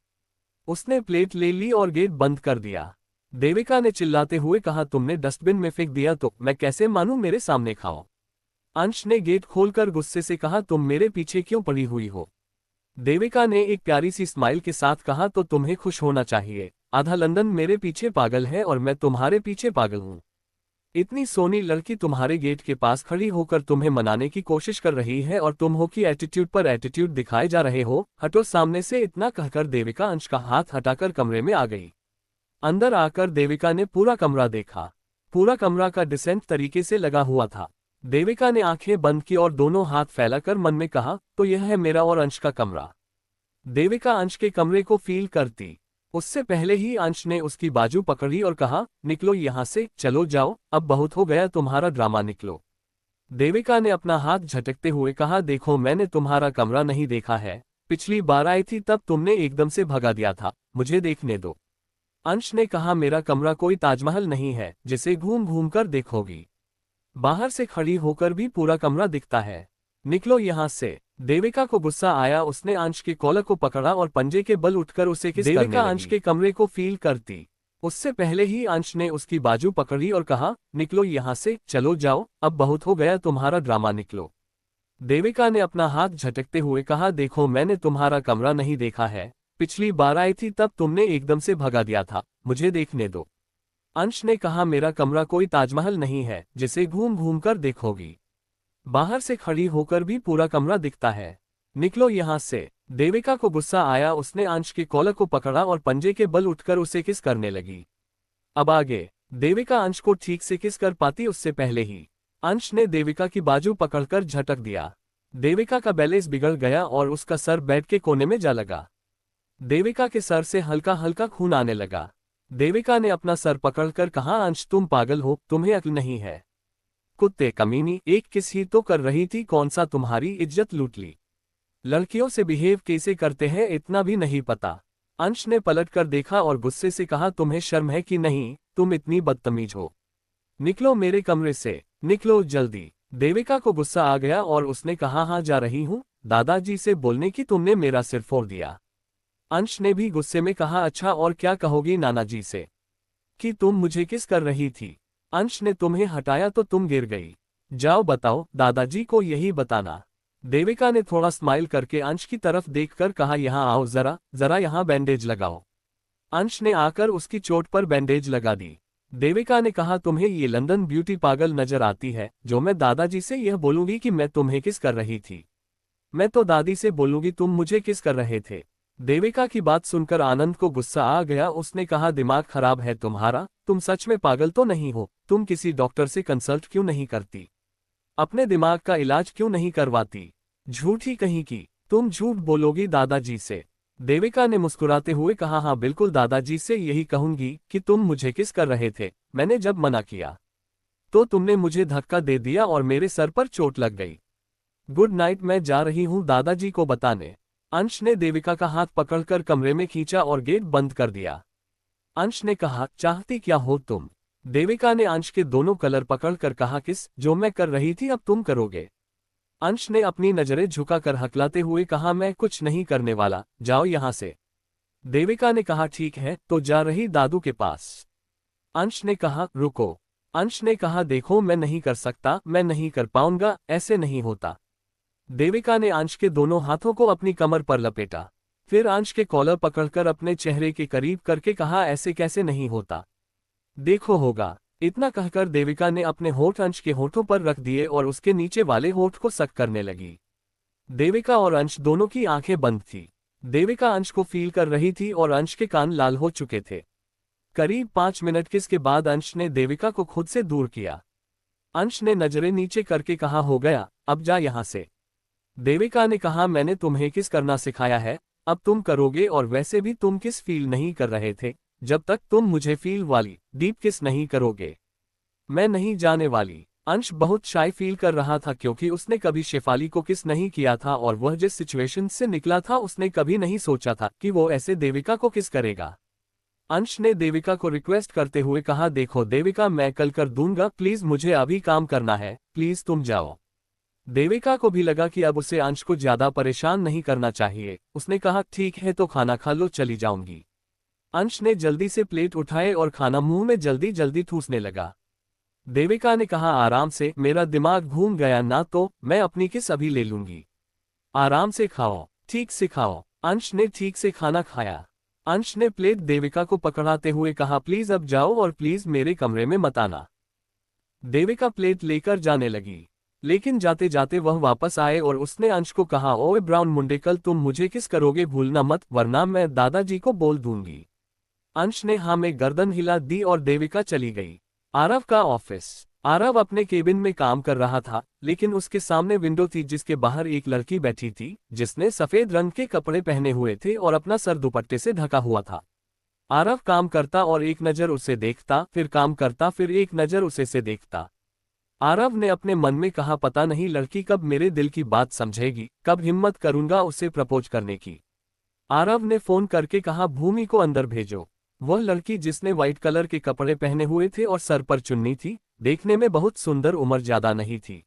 उसने प्लेट ले ली और गेट बंद कर दिया। देविका ने चिल्लाते हुए कहा, तुमने डस्टबिन में फेंक दिया तो मैं कैसे मानूं, मेरे सामने खाओ। अंश ने गेट खोलकर गुस्से से कहा, तुम मेरे पीछे क्यों पड़ी हुई हो? देविका ने एक प्यारी सी स्माइल के साथ कहा, तो तुम्हें खुश होना चाहिए, आधा लंदन मेरे पीछे पागल है और मैं तुम्हारे पीछे पागल हूं। इतनी सोनी लड़की तुम्हारे गेट के पास खड़ी होकर तुम्हें मनाने की कोशिश कर रही है और तुम हो कि एटीट्यूड पर एटीट्यूड दिखाए जा रहे हो, हटो सामने से। इतना कहकर देविका अंश का हाथ हटाकर कमरे में आ गई। अंदर आकर देविका ने पूरा कमरा देखा। पूरा कमरा का डिसेंट तरीके से लगा हुआ था। देविका ने आंखें बंद की और दोनों हाथ फैलाकर मन में कहा, तो यह है मेरा और अंश का कमरा। देविका अंश के कमरे को फील करती उससे पहले ही अंश ने उसकी बाजू पकड़ी और कहा, निकलो यहां से, चलो जाओ, अब बहुत हो गया तुम्हारा ड्रामा, निकलो। देविका ने अपना हाथ झटकते हुए कहा, देखो मैंने तुम्हारा कमरा नहीं देखा है, पिछली बार आई थी तब तुमने एकदम से भगा दिया था, मुझे देखने दो। अंश ने कहा, मेरा कमरा कोई ताजमहल नहीं है जिसे घूम घूम कर देखोगी। बाहर से खड़ी होकर भी पूरा कमरा दिखता है, निकलो यहां से। देविका को गुस्सा आया, उसने अंश के कॉलर को पकड़ा और पंजे के बल उठकर उसे किस करने लगी। देविका अंश के कमरे को फील करती उससे पहले ही अंश ने उसकी बाजू पकड़ी और कहा, निकलो यहां से, चलो जाओ, अब बहुत हो गया तुम्हारा ड्रामा, निकलो। देविका ने अपना हाथ झटकते हुए कहा, देखो मैंने तुम्हारा कमरा नहीं देखा है, पिछली बार आई थी तब तुमने एकदम से भगा दिया था, मुझे देखने दो। अंश ने कहा, मेरा कमरा कोई ताजमहल नहीं है जिसे घूम घूम कर देखोगी। बाहर से खड़ी होकर भी पूरा कमरा दिखता है, निकलो यहां से। देविका को गुस्सा आया, उसने अंश के कॉलर को पकड़ा और पंजे के बल उठकर उसे किस करने लगी। अब आगे देविका अंश को ठीक से किस कर पाती उससे पहले ही अंश ने देविका की बाजू पकड़कर झटक दिया। देविका का बैलेंस बिगड़ गया और उसका सर बेड के कोने में जा लगा। देविका के सर से हल्का हल्का खून आने लगा। देविका ने अपना सर पकड़कर कहा, अंश तुम पागल हो, तुम्हें अक्ल नहीं है। कुत्ते कमीनी, एक किस ही तो कर रही थी, कौन सा तुम्हारी इज्जत लूट ली। लड़कियों से बिहेव कैसे करते हैं इतना भी नहीं पता। अंश ने पलटकर देखा और गुस्से से कहा, तुम्हें शर्म है कि नहीं, तुम इतनी बदतमीज हो, निकलो मेरे कमरे से, निकलो जल्दी। देविका को गुस्सा आ गया और उसने कहा, हाँ जा रही हूँ, दादाजी से बोलने की तुमने मेरा सिर फोड़ दिया। अंश ने भी गुस्से में कहा, अच्छा और क्या कहोगी नाना जी से कि तुम मुझे किस कर रही थी? अंश ने तुम्हें हटाया तो तुम गिर गई, जाओ बताओ दादाजी को यही बताना। देविका ने थोड़ा स्माइल करके अंश की तरफ देखकर कहा, यहाँ आओ जरा, जरा यहाँ बैंडेज लगाओ। अंश ने आकर उसकी चोट पर बैंडेज लगा दी। देविका ने कहा, तुम्हें ये लंदन ब्यूटी पागल नजर आती है जो मैं दादाजी से यह बोलूंगी कि मैं तुम्हें किस कर रही थी? मैं तो दादी से बोलूंगी तुम मुझे किस कर रहे थे। देविका की बात सुनकर आनंद को गुस्सा आ गया, उसने कहा, दिमाग खराब है तुम्हारा, तुम सच में पागल तो नहीं हो? तुम किसी डॉक्टर से कंसल्ट क्यों नहीं करती? अपने दिमाग का इलाज क्यों नहीं करवाती? झूठी कहीं की, तुम झूठ बोलोगी दादाजी से। देविका ने मुस्कुराते हुए कहा, हाँ बिल्कुल दादाजी से यही कहूंगी कि तुम मुझे किस कर रहे थे। मैंने जब मना किया तो तुमने मुझे धक्का दे दिया और मेरे सर पर चोट लग गई। गुड नाइट, मैं जा रही हूँ दादाजी को बताने। अंश ने देविका का हाथ पकड़कर कमरे में खींचा और गेट बंद कर दिया। अंश ने कहा, चाहती क्या हो तुम? देविका ने अंश के दोनों कलर पकड़कर कहा, किस? जो मैं कर रही थी अब तुम करोगे? अंश ने अपनी नजरें झुकाकर हकलाते हुए कहा, मैं कुछ नहीं करने वाला, जाओ यहां से। देविका ने कहा, ठीक है, तो जा रही दादू के पास। अंश ने कहा, रुको। अंश ने कहा, देखो मैं नहीं कर सकता, मैं नहीं कर पाऊंगा, ऐसे नहीं होता। देविका ने अंश के दोनों हाथों को अपनी कमर पर लपेटा, फिर अंश के कॉलर पकड़कर अपने चेहरे के करीब करके कहा, ऐसे कैसे नहीं होता? देखो होगा। इतना कहकर देविका ने अपने होंठ अंश के होठों पर रख दिए और उसके नीचे वाले होंठ को सक करने लगी। देविका और अंश दोनों की आंखें बंद थी। देविका अंश को फील कर रही थी और अंश के कान लाल हो चुके थे। करीब 5 मिनट किस के बाद अंश ने देविका को खुद से दूर किया। अंश ने नजरें नीचे करके कहा, हो गया, अब जा यहां से। देविका ने कहा, मैंने तुम्हें किस करना सिखाया है, अब तुम करोगे, और वैसे भी तुम किस फील नहीं कर रहे थे जब तक तुम मुझे फील वाली डीप किस नहीं करोगे। मैं नहीं जाने वाली। अंश बहुत शाय फील कर रहा था क्योंकि उसने कभी शेफाली को किस नहीं किया था और वह जिस सिचुएशन से निकला था उसने कभी नहीं सोचा था कि वो ऐसे देविका को किस करेगा। अंश ने देविका को रिक्वेस्ट करते हुए कहा, देखो देविका, मैं कल कर दूंगा, प्लीज मुझे अभी काम करना है, प्लीज तुम जाओ। देविका को भी लगा कि अब उसे अंश को ज्यादा परेशान नहीं करना चाहिए। उसने कहा, ठीक है तो खाना खा लो, चली जाऊंगी। अंश ने जल्दी से प्लेट उठाए और खाना मुंह में जल्दी जल्दी ठूसने लगा। देविका ने कहा, आराम से, मेरा दिमाग घूम गया ना तो मैं अपनी किस अभी ले लूंगी। आराम से खाओ, ठीक से खाओ। अंश ने ठीक से खाना खाया। अंश ने प्लेट देविका को पकड़ाते हुए कहा, प्लीज अब जाओ और प्लीज मेरे कमरे में मत आना। देविका प्लेट लेकर जाने लगी, लेकिन जाते जाते वह वापस आए और उसने अंश को कहा, ओए ब्राउन मुंडे, कल तुम मुझे किस करोगे भूलना मत, वरना मैं दादाजी को बोल दूंगी। अंश ने हाँ में गर्दन हिला दी और देविका चली गई। आरव का ऑफिस। आरव अपने केबिन में काम कर रहा था, लेकिन उसके सामने विंडो थी जिसके बाहर एक लड़की बैठी थी जिसने सफेद रंग के कपड़े पहने हुए थे और अपना सर दुपट्टे से ढका हुआ था। आरव काम करता और एक नजर उसे देखता, फिर काम करता, फिर एक नजर उसे से देखता। आरव ने अपने मन में कहा, पता नहीं लड़की कब मेरे दिल की बात समझेगी, कब हिम्मत करूंगा उसे प्रपोज करने की। आरव ने फोन करके कहा, भूमि को अंदर भेजो। वह लड़की जिसने व्हाइट कलर के कपड़े पहने हुए थे और सर पर चुन्नी थी, देखने में बहुत सुंदर, उम्र ज्यादा नहीं थी,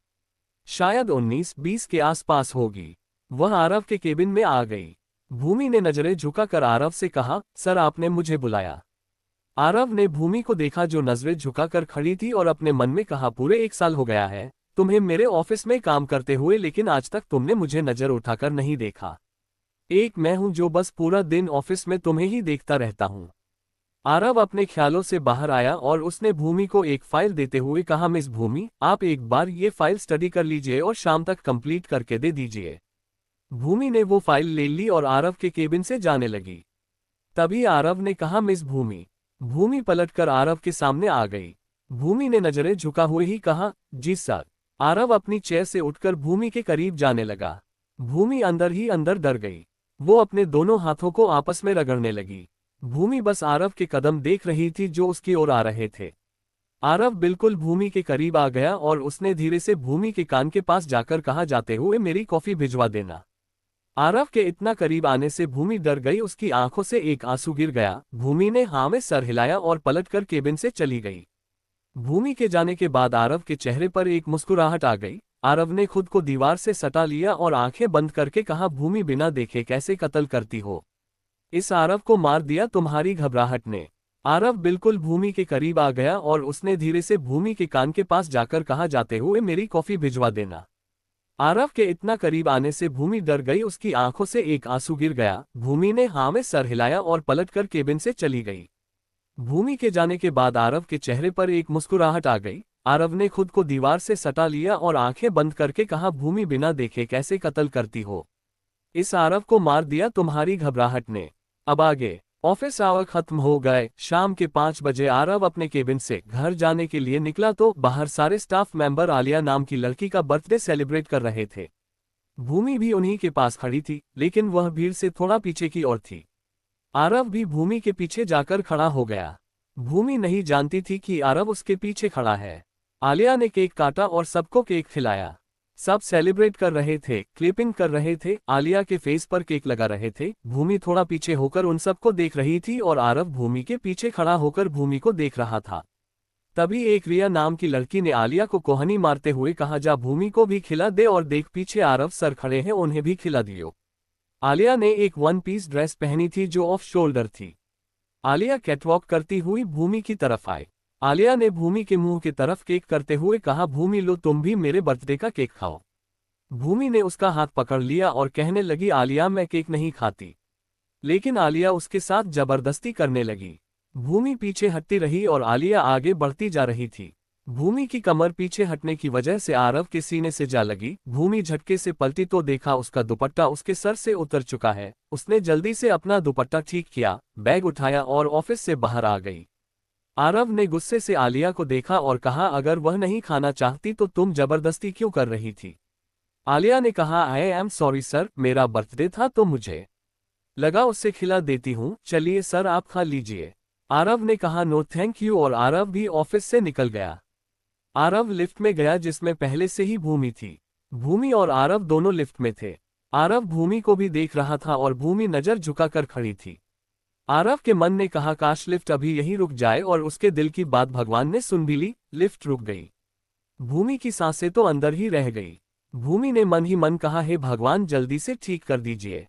शायद 19-20 के आसपास होगी। वह आरव के केबिन में आ गई। भूमि ने नजरें झुकाकर आरव से कहा, सर आपने मुझे बुलाया। आरव ने भूमि को देखा जो नजरें झुकाकर खड़ी थी और अपने मन में कहा, पूरे 1 साल हो गया है तुम्हें मेरे ऑफिस में काम करते हुए, लेकिन आज तक तुमने मुझे नजर उठाकर नहीं देखा। एक मैं हूं जो बस पूरा दिन ऑफिस में तुम्हें ही देखता रहता हूं। आरव अपने ख्यालों से बाहर आया और उसने भूमि को एक फाइल देते हुए कहा, मिस भूमि, आप एक बार ये फाइल स्टडी कर लीजिए और शाम तक कंप्लीट करके दे दीजिए। भूमि ने वो फाइल ले ली और आरव के केबिन से जाने लगी। तभी आरव ने कहा, मिस भूमि। भूमि पलटकर आरव के सामने आ गई। भूमि ने नजरें झुका हुए ही कहा, जी सर। आरव अपनी चेयर से उठकर भूमि के करीब जाने लगा। भूमि अंदर ही अंदर डर गई। वो अपने दोनों हाथों को आपस में रगड़ने लगी। भूमि बस आरव के कदम देख रही थी जो उसकी ओर आ रहे थे। आरव बिल्कुल भूमि के करीब आ गया और उसने धीरे से भूमि के कान के पास जाकर कहा, जाते हुए मेरी कॉफी भिजवा देना। आरव के इतना करीब आने से भूमि डर गई, उसकी आंखों से एक आंसू गिर गया। भूमि ने हाँ में सर हिलाया और पलटकर केबिन से चली गई। भूमि के जाने के बाद आरव के चेहरे पर एक मुस्कुराहट आ गई। आरव ने खुद को दीवार से सटा लिया और आंखें बंद करके कहा, भूमि बिना देखे कैसे कत्ल करती हो। इस आरव को मार दिया तुम्हारी घबराहट ने। आरव बिल्कुल भूमि के करीब आ गया और उसने धीरे से भूमि के कान के पास जाकर कहा, जाते हुए मेरी कॉफी भिजवा देना। आरव के इतना करीब आने से भूमि डर गई, उसकी आंखों से एक आंसू गिर गया। भूमि ने हाँ में सर हिलाया और पलटकर केबिन से चली गई। भूमि के जाने के बाद आरव के चेहरे पर एक मुस्कुराहट आ गई। आरव ने खुद को दीवार से सटा लिया और आंखें बंद करके कहा, भूमि बिना देखे कैसे कत्ल करती हो। इस आरव को मार दिया तुम्हारी घबराहट ने। अब आगे। ऑफिस आवर खत्म हो गए। शाम के 5 बजे आरव अपने केबिन से घर जाने के लिए निकला तो बाहर सारे स्टाफ मेंबर आलिया नाम की लड़की का बर्थडे सेलिब्रेट कर रहे थे। भूमि भी उन्हीं के पास खड़ी थी, लेकिन वह भीड़ से थोड़ा पीछे की ओर थी। आरव भी भूमि के पीछे जाकर खड़ा हो गया। भूमि नहीं जानती थी कि आरव उसके पीछे खड़ा है। आलिया ने केक काटा और सबको केक खिलाया। सब सेलिब्रेट कर रहे थे, क्लिपिंग कर रहे थे, आलिया के फेस पर केक लगा रहे थे। भूमि थोड़ा पीछे होकर उन सबको देख रही थी और आरव भूमि के पीछे खड़ा होकर भूमि को देख रहा था। तभी एक रिया नाम की लड़की ने आलिया को कोहनी मारते हुए कहा, जा भूमि को भी खिला दे, और देख पीछे आरव सर खड़े हैं, उन्हें भी खिला दियो। आलिया ने एक 1 पीस ड्रेस पहनी थी जो ऑफ शोल्डर थी। आलिया कैटवॉक करती हुई भूमि की तरफ आई। आलिया ने भूमि के मुंह की तरफ केक करते हुए कहा, भूमि लो तुम भी मेरे बर्थडे का केक खाओ। भूमि ने उसका हाथ पकड़ लिया और कहने लगी, आलिया मैं केक नहीं खाती। लेकिन आलिया उसके साथ जबरदस्ती करने लगी। भूमि पीछे हटती रही और आलिया आगे बढ़ती जा रही थी। भूमि की कमर पीछे हटने की वजह से आरव के सीने से जा लगी। भूमि झटके से पलटी तो देखा उसका दुपट्टा उसके सर से उतर चुका है। उसने जल्दी से अपना दुपट्टा ठीक किया, बैग उठाया और ऑफिस से बाहर आ गई। आरव ने गुस्से से आलिया को देखा और कहा, अगर वह नहीं खाना चाहती तो तुम जबरदस्ती क्यों कर रही थी? आलिया ने कहा, आई एम सॉरी सर, मेरा बर्थडे था तो मुझे लगा उससे खिला देती हूँ, चलिए सर आप खा लीजिए। आरव ने कहा, नो थैंक यू, और आरव भी ऑफिस से निकल गया। आरव लिफ्ट में गया जिसमें पहले से ही भूमि थी। भूमि और आरव दोनों लिफ्ट में थे। आरव भूमि को भी देख रहा था और भूमि नजर झुकाकर खड़ी थी। आरव के मन ने कहा, काश लिफ्ट अभी यहीं रुक जाए, और उसके दिल की बात भगवान ने सुन भी ली। लिफ्ट रुक गई। भूमि की सांसें तो अंदर ही रह गई। भूमि ने मन ही मन कहा, हे भगवान जल्दी से ठीक कर दीजिए।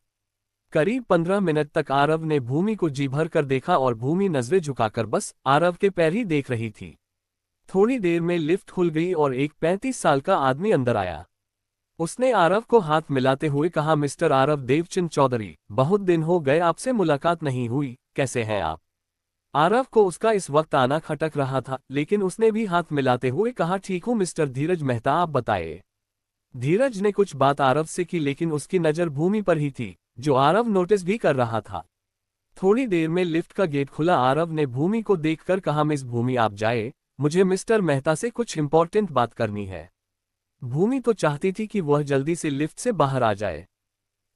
करीब 15 मिनट तक आरव ने भूमि को जी भर कर देखा और भूमि नजरें झुकाकर बस आरव के पैर ही देख रही थी। थोड़ी देर में लिफ्ट खुल गई और एक 35 साल का आदमी अंदर आया। उसने आरव को हाथ मिलाते हुए कहा, मिस्टर आरव देवचंद चौधरी, बहुत दिन हो गए आपसे मुलाकात नहीं हुई, कैसे हैं आप? आरव को उसका इस वक्त आना खटक रहा था, लेकिन उसने भी हाथ मिलाते हुए कहा, ठीक हूं मिस्टर धीरज मेहता, आप बताइए। धीरज ने कुछ बात आरव से की, लेकिन उसकी नजर भूमि पर ही थी, जो आरव नोटिस भी कर रहा था। थोड़ी देर में लिफ्ट का गेट खुला। आरव ने भूमि को देखकर कहा, मिस भूमि आप जाए, मुझे मिस्टर मेहता से कुछ इंपॉर्टेंट बात करनी है। भूमि तो चाहती थी कि वह जल्दी से लिफ्ट से बाहर आ जाए,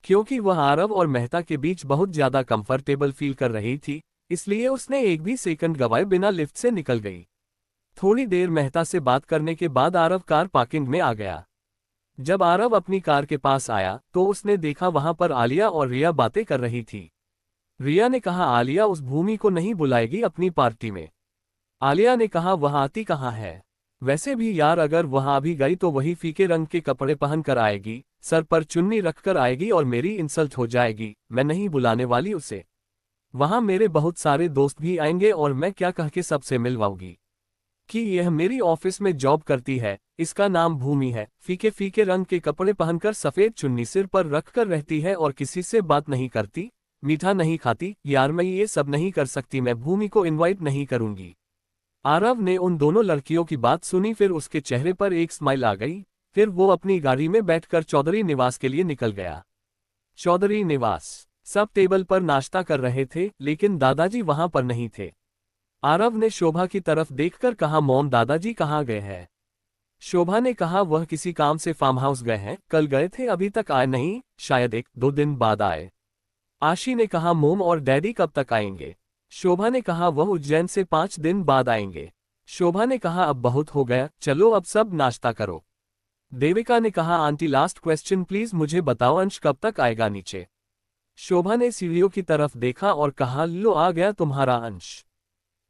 क्योंकि वह आरव और मेहता के बीच बहुत ज्यादा कंफर्टेबल फील कर रही थी, इसलिए उसने एक भी सेकंड गवाए बिना लिफ्ट से निकल गई। थोड़ी देर मेहता से बात करने के बाद आरव कार पार्किंग में आ गया। जब आरव अपनी कार के पास आया तो उसने देखा वहां पर आलिया और रिया बातें कर रही थी। रिया ने कहा, आलिया उस भूमि को नहीं बुलाएगी अपनी पार्टी में। आलिया ने कहा, वह आती कहाँ है? वैसे भी यार, अगर वहां भी गई तो वही फीके रंग के कपड़े पहन कर आएगी, सर पर चुन्नी रखकर आएगी और मेरी इंसल्ट हो जाएगी। मैं नहीं बुलाने वाली उसे। वहां मेरे बहुत सारे दोस्त भी आएंगे और मैं क्या कह के सबसे मिलवाऊंगी कि यह मेरी ऑफिस में जॉब करती है, इसका नाम भूमि है, फीके फीके रंग के कपड़े पहनकर सफेद चुन्नी सिर पर रखकर रहती है और किसी से बात नहीं करती, मीठा नहीं खाती। यार मैं ये सब नहीं कर सकती, मैं भूमि को इनवाइट नहीं करूंगी। आरव ने उन दोनों लड़कियों की बात सुनी, फिर उसके चेहरे पर एक स्माइल आ गई। फिर वो अपनी गाड़ी में बैठकर चौधरी निवास के लिए निकल गया। चौधरी निवास। सब टेबल पर नाश्ता कर रहे थे, लेकिन दादाजी वहां पर नहीं थे। आरव ने शोभा की तरफ देखकर कहा, मॉम दादाजी कहाँ गए हैं? शोभा ने कहा, वह किसी काम से फार्म हाउस गए हैं, कल गए थे अभी तक आए नहीं, शायद 1-2 दिन बाद आए। आशी ने कहा, मोम और डैडी कब तक आएंगे? शोभा ने कहा, वह उज्जैन से 5 दिन बाद आएंगे। शोभा ने कहा, अब बहुत हो गया, चलो अब सब नाश्ता करो। देविका ने कहा, आंटी लास्ट क्वेश्चन प्लीज, मुझे बताओ अंश कब तक आएगा नीचे? शोभा ने सीढ़ियों की तरफ देखा और कहा, लो आ गया तुम्हारा अंश।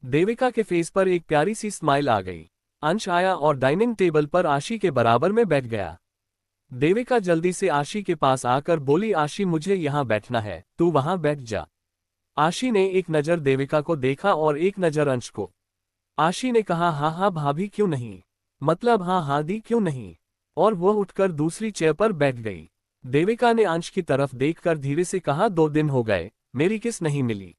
देविका के फेस पर एक प्यारी सी स्माइल आ गई। अंश आया और डाइनिंग टेबल पर आशी के बराबर में बैठ गया। देविका जल्दी से आशी के पास आकर बोली, आशी मुझे यहाँ बैठना है, तू वहां बैठ जा। आशी ने एक नजर देविका को देखा और एक नजर अंश को। आशी ने कहा, हाँ हाँ भाभी क्यों नहीं, मतलब हाँ हाँ दी क्यों नहीं, और वह उठकर दूसरी चेयर पर बैठ गई। देविका ने अंश की तरफ देखकर धीरे से कहा, 2 दिन हो गए, मेरी किस नहीं मिली।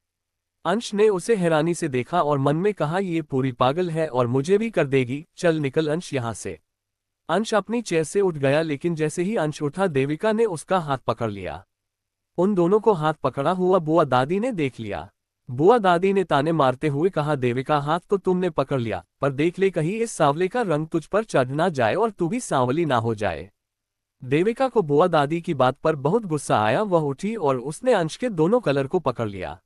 अंश ने उसे हैरानी से देखा और मन में कहा, ये पूरी पागल है और मुझे भी कर देगी, चल निकल अंश यहाँ से। अंश अपनी चेयर से उठ गया, लेकिन जैसे ही अंश उठा देविका ने उसका हाथ पकड़ लिया। उन दोनों को हाथ पकड़ा हुआ बुआ दादी ने देख लिया। बुआ दादी ने ताने मारते हुए कहा, देविका हाथ तो तुमने पकड़ लिया, पर देख ले कहीं इस सांवले का रंग तुझ पर चढ़ ना जाए और तू भी सांवली ना हो जाए। देविका को बुआ दादी की बात पर बहुत गुस्सा आया। वह उठी और उसने अंश के दोनों कलर को पकड़ लिया।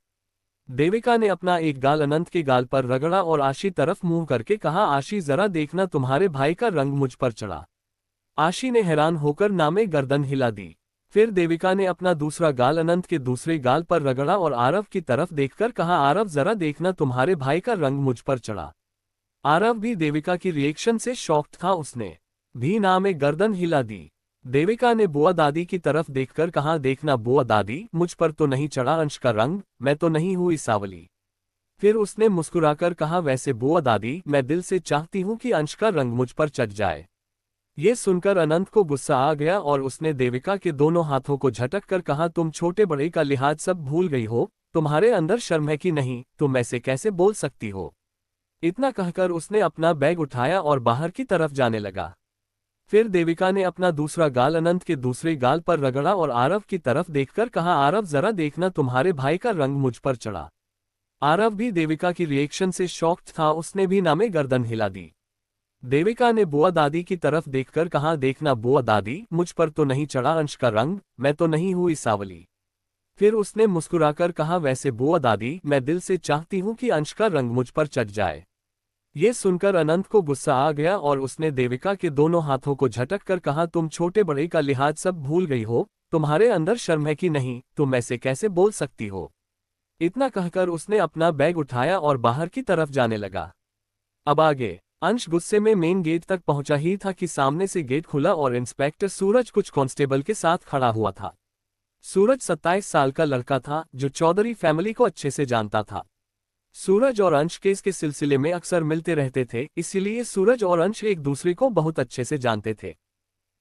देविका ने अपना एक गाल अनंत के गाल पर रगड़ा और आशी तरफ मुंह करके कहा, आशी जरा देखना तुम्हारे भाई का रंग मुझ पर चढ़ा। आशी ने हैरान होकर नामे गर्दन हिला दी। फिर देविका ने अपना दूसरा गाल अनंत के दूसरे गाल पर रगड़ा और आरव की तरफ देखकर कहा, आरव जरा देखना तुम्हारे भाई का रंग मुझ पर चढ़ा। आरव भी देविका की रिएक्शन से शॉक्ड था, उसने भी नामे गर्दन हिला दी। देविका ने बुआ दादी की तरफ देखकर कहा, देखना बुआ दादी, मुझ पर तो नहीं चढ़ा अंश का रंग, मैं तो नहीं हुई सांवली। फिर उसने मुस्कुराकर कहा, वैसे बुआ दादी मैं दिल से चाहती हूं कि अंश का रंग मुझ पर चढ़ जाए। ये सुनकर अनंत को गुस्सा आ गया और उसने देविका के दोनों हाथों को झटक कर कहा, तुम छोटे बड़े का लिहाज सब भूल गई हो, तुम्हारे अंदर शर्म है कि नहीं, तुम ऐसे कैसे बोल सकती हो। इतना कहकर उसने अपना बैग उठाया और बाहर की तरफ जाने लगा। फिर देविका ने अपना दूसरा गाल अनंत के दूसरे गाल पर रगड़ा और आरव की तरफ देखकर कहा, आरव जरा देखना, तुम्हारे भाई का रंग मुझ पर चढ़ा। आरव भी देविका की रिएक्शन से शॉक्ड था, उसने भी नामे गर्दन हिला दी। देविका ने बुआ दादी की तरफ देखकर कहा, देखना बुआ दादी, मुझ पर तो नहीं चढ़ा अंश का रंग, मैं तो नहीं हुई सांवली। फिर उसने मुस्कुराकर कहा, वैसे बुआ दादी, मैं दिल से चाहती हूं कि अंश का रंग मुझ पर चढ़ जाए। ये सुनकर अनंत को गुस्सा आ गया और उसने देविका के दोनों हाथों को झटक कर कहा, तुम छोटे बड़े का लिहाज सब भूल गई हो, तुम्हारे अंदर शर्म है कि नहीं, तुम ऐसे कैसे बोल सकती हो। इतना कहकर उसने अपना बैग उठाया और बाहर की तरफ जाने लगा। अब आगे अंश गुस्से में मेन गेट तक पहुंचा ही था कि सामने से गेट खुला और इंस्पेक्टर सूरज कुछ कांस्टेबल के साथ खड़ा हुआ था। सूरज 27 साल का लड़का था जो चौधरी फैमिली को अच्छे से जानता था। सूरज और अंश केस के सिलसिले में अक्सर मिलते रहते थे, इसीलिए सूरज और अंश एक दूसरे को बहुत अच्छे से जानते थे।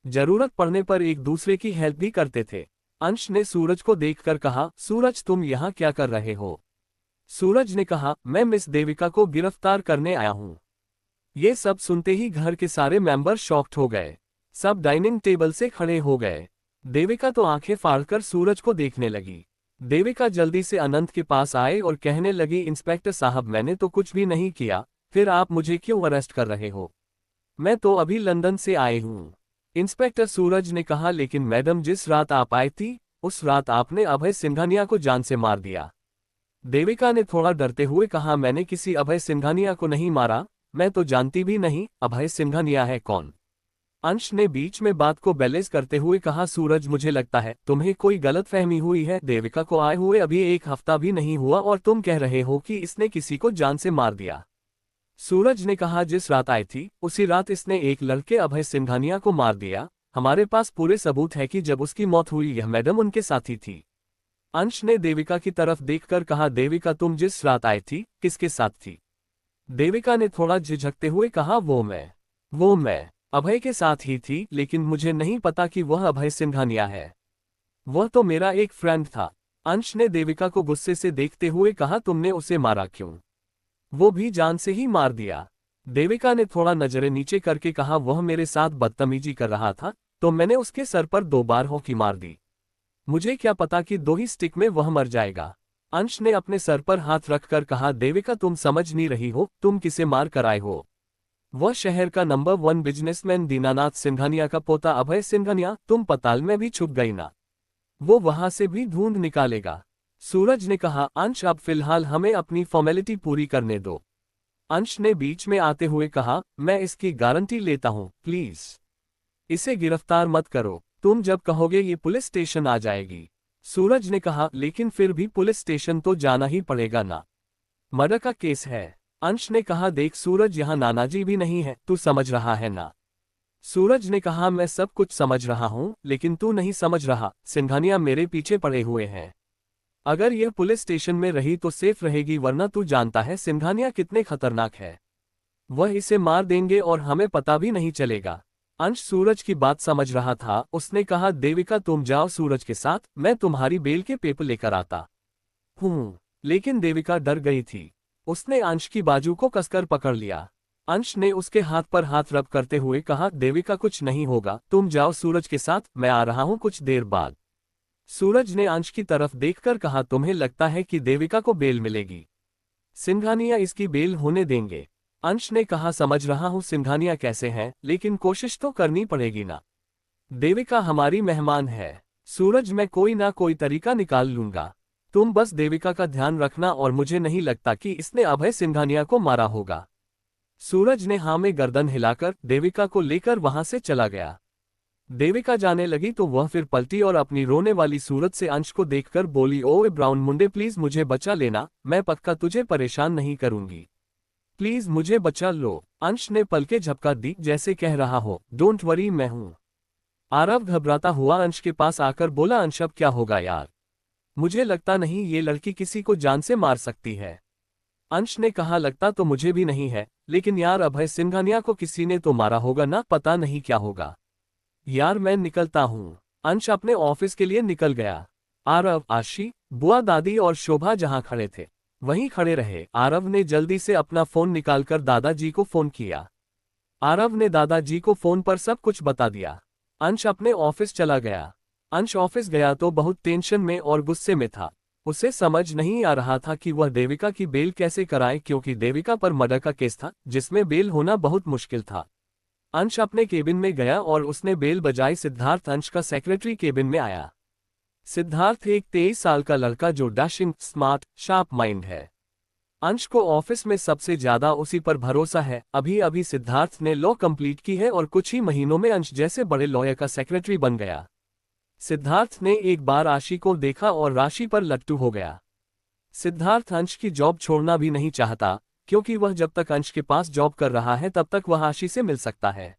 जरूरत पड़ने पर एक दूसरे की हेल्प भी करते थे। अंश ने सूरज को देखकर कहा, सूरज तुम यहाँ क्या कर रहे हो। सूरज ने कहा, मैं मिस देविका को गिरफ्तार करने आया हूँ। ये सब सुनते ही घर के सारे मेंबर शॉक्ड हो गए। सब डाइनिंग टेबल से खड़े हो गए। देविका तो आंखें फाड़कर सूरज को देखने लगी। देविका जल्दी से अनंत के पास आए और कहने लगी, इंस्पेक्टर साहब, मैंने तो कुछ भी नहीं किया, फिर आप मुझे क्यों अरेस्ट कर रहे हो। मैं तो अभी लंदन से आई हूँ। इंस्पेक्टर सूरज ने कहा, लेकिन मैडम, जिस रात आप आई थी उस रात आपने अभय सिंघानिया को जान से मार दिया। देविका ने थोड़ा डरते हुए कहा, मैंने किसी अभय सिंघानिया को नहीं मारा, मैं तो जानती भी नहीं अभय सिंघानिया है कौन। अंश ने बीच में बात को बैलेंस करते हुए कहा, सूरज मुझे लगता है तुम्हें कोई गलतफहमी हुई है। देविका को आए हुए अभी एक हफ्ता भी नहीं हुआ और तुम कह रहे हो कि इसने किसी को जान से मार दिया। सूरज ने कहा, जिस रात आई थी उसी रात इसने एक लड़के अभय सिंघानिया को मार दिया। हमारे पास पूरे सबूत है कि जब उसकी मौत हुई यह मैडम उनके साथी थी। अंश ने देविका की तरफ देखकर कहा, देविका तुम जिस रात आई थी किसके साथ थी। देविका ने थोड़ा झिझकते हुए कहा, वो मैं अभय के साथ ही थी, लेकिन मुझे नहीं पता कि वह अभय सिंघानिया है। वह तो मेरा एक फ्रेंड था। अंश ने देविका को गुस्से से देखते हुए कहा, तुमने उसे मारा क्यों, वो भी जान से ही मार दिया। देविका ने थोड़ा नजरें नीचे करके कहा, वह मेरे साथ बदतमीजी कर रहा था तो मैंने उसके सर पर 2 बार हॉकी मार दी। मुझे क्या पता कि 2 ही स्टिक में वह मर जाएगा। अंश ने अपने सर पर हाथ रखकर कहा, देविका तुम समझ नहीं रही हो, तुम किसे मार कर आए हो। वह शहर का नंबर 1 बिजनेसमैन दीनानाथ सिंघानिया का पोता अभय सिंघानिया। तुम पताल में भी छुप गई ना, वो वहां से भी ढूंढ निकालेगा। सूरज ने कहा, अंश अब फिलहाल हमें अपनी फॉर्मेलिटी पूरी करने दो। अंश ने बीच में आते हुए कहा, मैं इसकी गारंटी लेता हूं, प्लीज इसे गिरफ्तार मत करो, तुम जब कहोगे ये पुलिस स्टेशन आ जाएगी। सूरज ने कहा, लेकिन फिर भी पुलिस स्टेशन तो जाना ही पड़ेगा ना, मर्डर का केस है। अंश ने कहा, देख सूरज, यहाँ नानाजी भी नहीं है, तू समझ रहा है ना। सूरज ने कहा, मैं सब कुछ समझ रहा हूँ, लेकिन तू नहीं समझ रहा, सिंघानिया मेरे पीछे पड़े हुए हैं। अगर यह पुलिस स्टेशन में रही तो सेफ रहेगी, वरना तू जानता है सिंघानिया कितने खतरनाक है। वह इसे मार देंगे और हमें पता भी नहीं चलेगा। अंश सूरज की बात समझ रहा था। उसने कहा, देविका तुम जाओ सूरज के साथ, मैं तुम्हारी बेल के पेपर लेकर आता हूँ। लेकिन देविका डर गई थी। उसने अंश की बाजू को कसकर पकड़ लिया। अंश ने उसके हाथ पर हाथ रब करते हुए कहा, देविका कुछ नहीं होगा, तुम जाओ सूरज के साथ, मैं आ रहा हूं कुछ देर बाद। सूरज ने अंश की तरफ देखकर कहा, तुम्हें लगता है कि देविका को बेल मिलेगी? सिंघानिया इसकी बेल होने देंगे। अंश ने कहा, समझ रहा हूं सिंघानिया कैसे हैं, लेकिन कोशिश तो करनी पड़ेगी ना। देविका हमारी मेहमान है सूरज, मैं कोई ना कोई तरीका निकाल लूंगा। तुम बस देविका का ध्यान रखना, और मुझे नहीं लगता कि इसने अभय सिंघानिया को मारा होगा। सूरज ने हाँ में गर्दन हिलाकर देविका को लेकर वहां से चला गया। देविका जाने लगी तो वह फिर पलटी और अपनी रोने वाली सूरज से अंश को देखकर बोली, ओए ब्राउन मुंडे, प्लीज मुझे बचा लेना, मैं पक्का तुझे परेशान नहीं करूंगी, प्लीज मुझे बचा लो। अंश ने पलके झपका दी जैसे कह रहा हो, डोंट वरी मैं हूं। आरव घबराता हुआ अंश के पास आकर बोला, अंश अब क्या होगा यार, मुझे लगता नहीं ये लड़की किसी को जान से मार सकती है। अंश ने कहा, लगता तो मुझे भी नहीं है, लेकिन यार अभय सिंघानिया को किसी ने तो मारा होगा ना, पता नहीं क्या होगा। यार मैं निकलता हूँ। अंश अपने ऑफिस के लिए निकल गया। आरव, आशी, बुआ, दादी और शोभा जहां खड़े थे वहीं खड़े रहे। आरव ने जल्दी से अपना फोन निकालकर दादाजी को फोन किया। आरव ने दादाजी को फोन पर सब कुछ बता दिया। अंश अपने ऑफिस चला गया। अंश ऑफिस गया तो बहुत टेंशन में और गुस्से में था। उसे समझ नहीं आ रहा था कि वह देविका की बेल कैसे कराए, क्योंकि देविका पर मर्डर का केस था जिसमें बेल होना बहुत मुश्किल था। अंश अपने केबिन में गया और उसने बेल बजाई। सिद्धार्थ अंश का सेक्रेटरी केबिन में आया। सिद्धार्थ एक 23 साल का लड़का जो डैशिंग, स्मार्ट, शार्प माइंड है। अंश को ऑफिस में सबसे ज्यादा उसी पर भरोसा है। अभी अभी सिद्धार्थ ने लॉ कंप्लीट की है और कुछ ही महीनों में अंश जैसे बड़े लॉयर का सेक्रेटरी बन गया। सिद्धार्थ ने एक बार आशी को देखा और राशि पर लट्टू हो गया। सिद्धार्थ अंश की जॉब छोड़ना भी नहीं चाहता, क्योंकि वह जब तक अंश के पास जॉब कर रहा है तब तक वह आशी से मिल सकता है।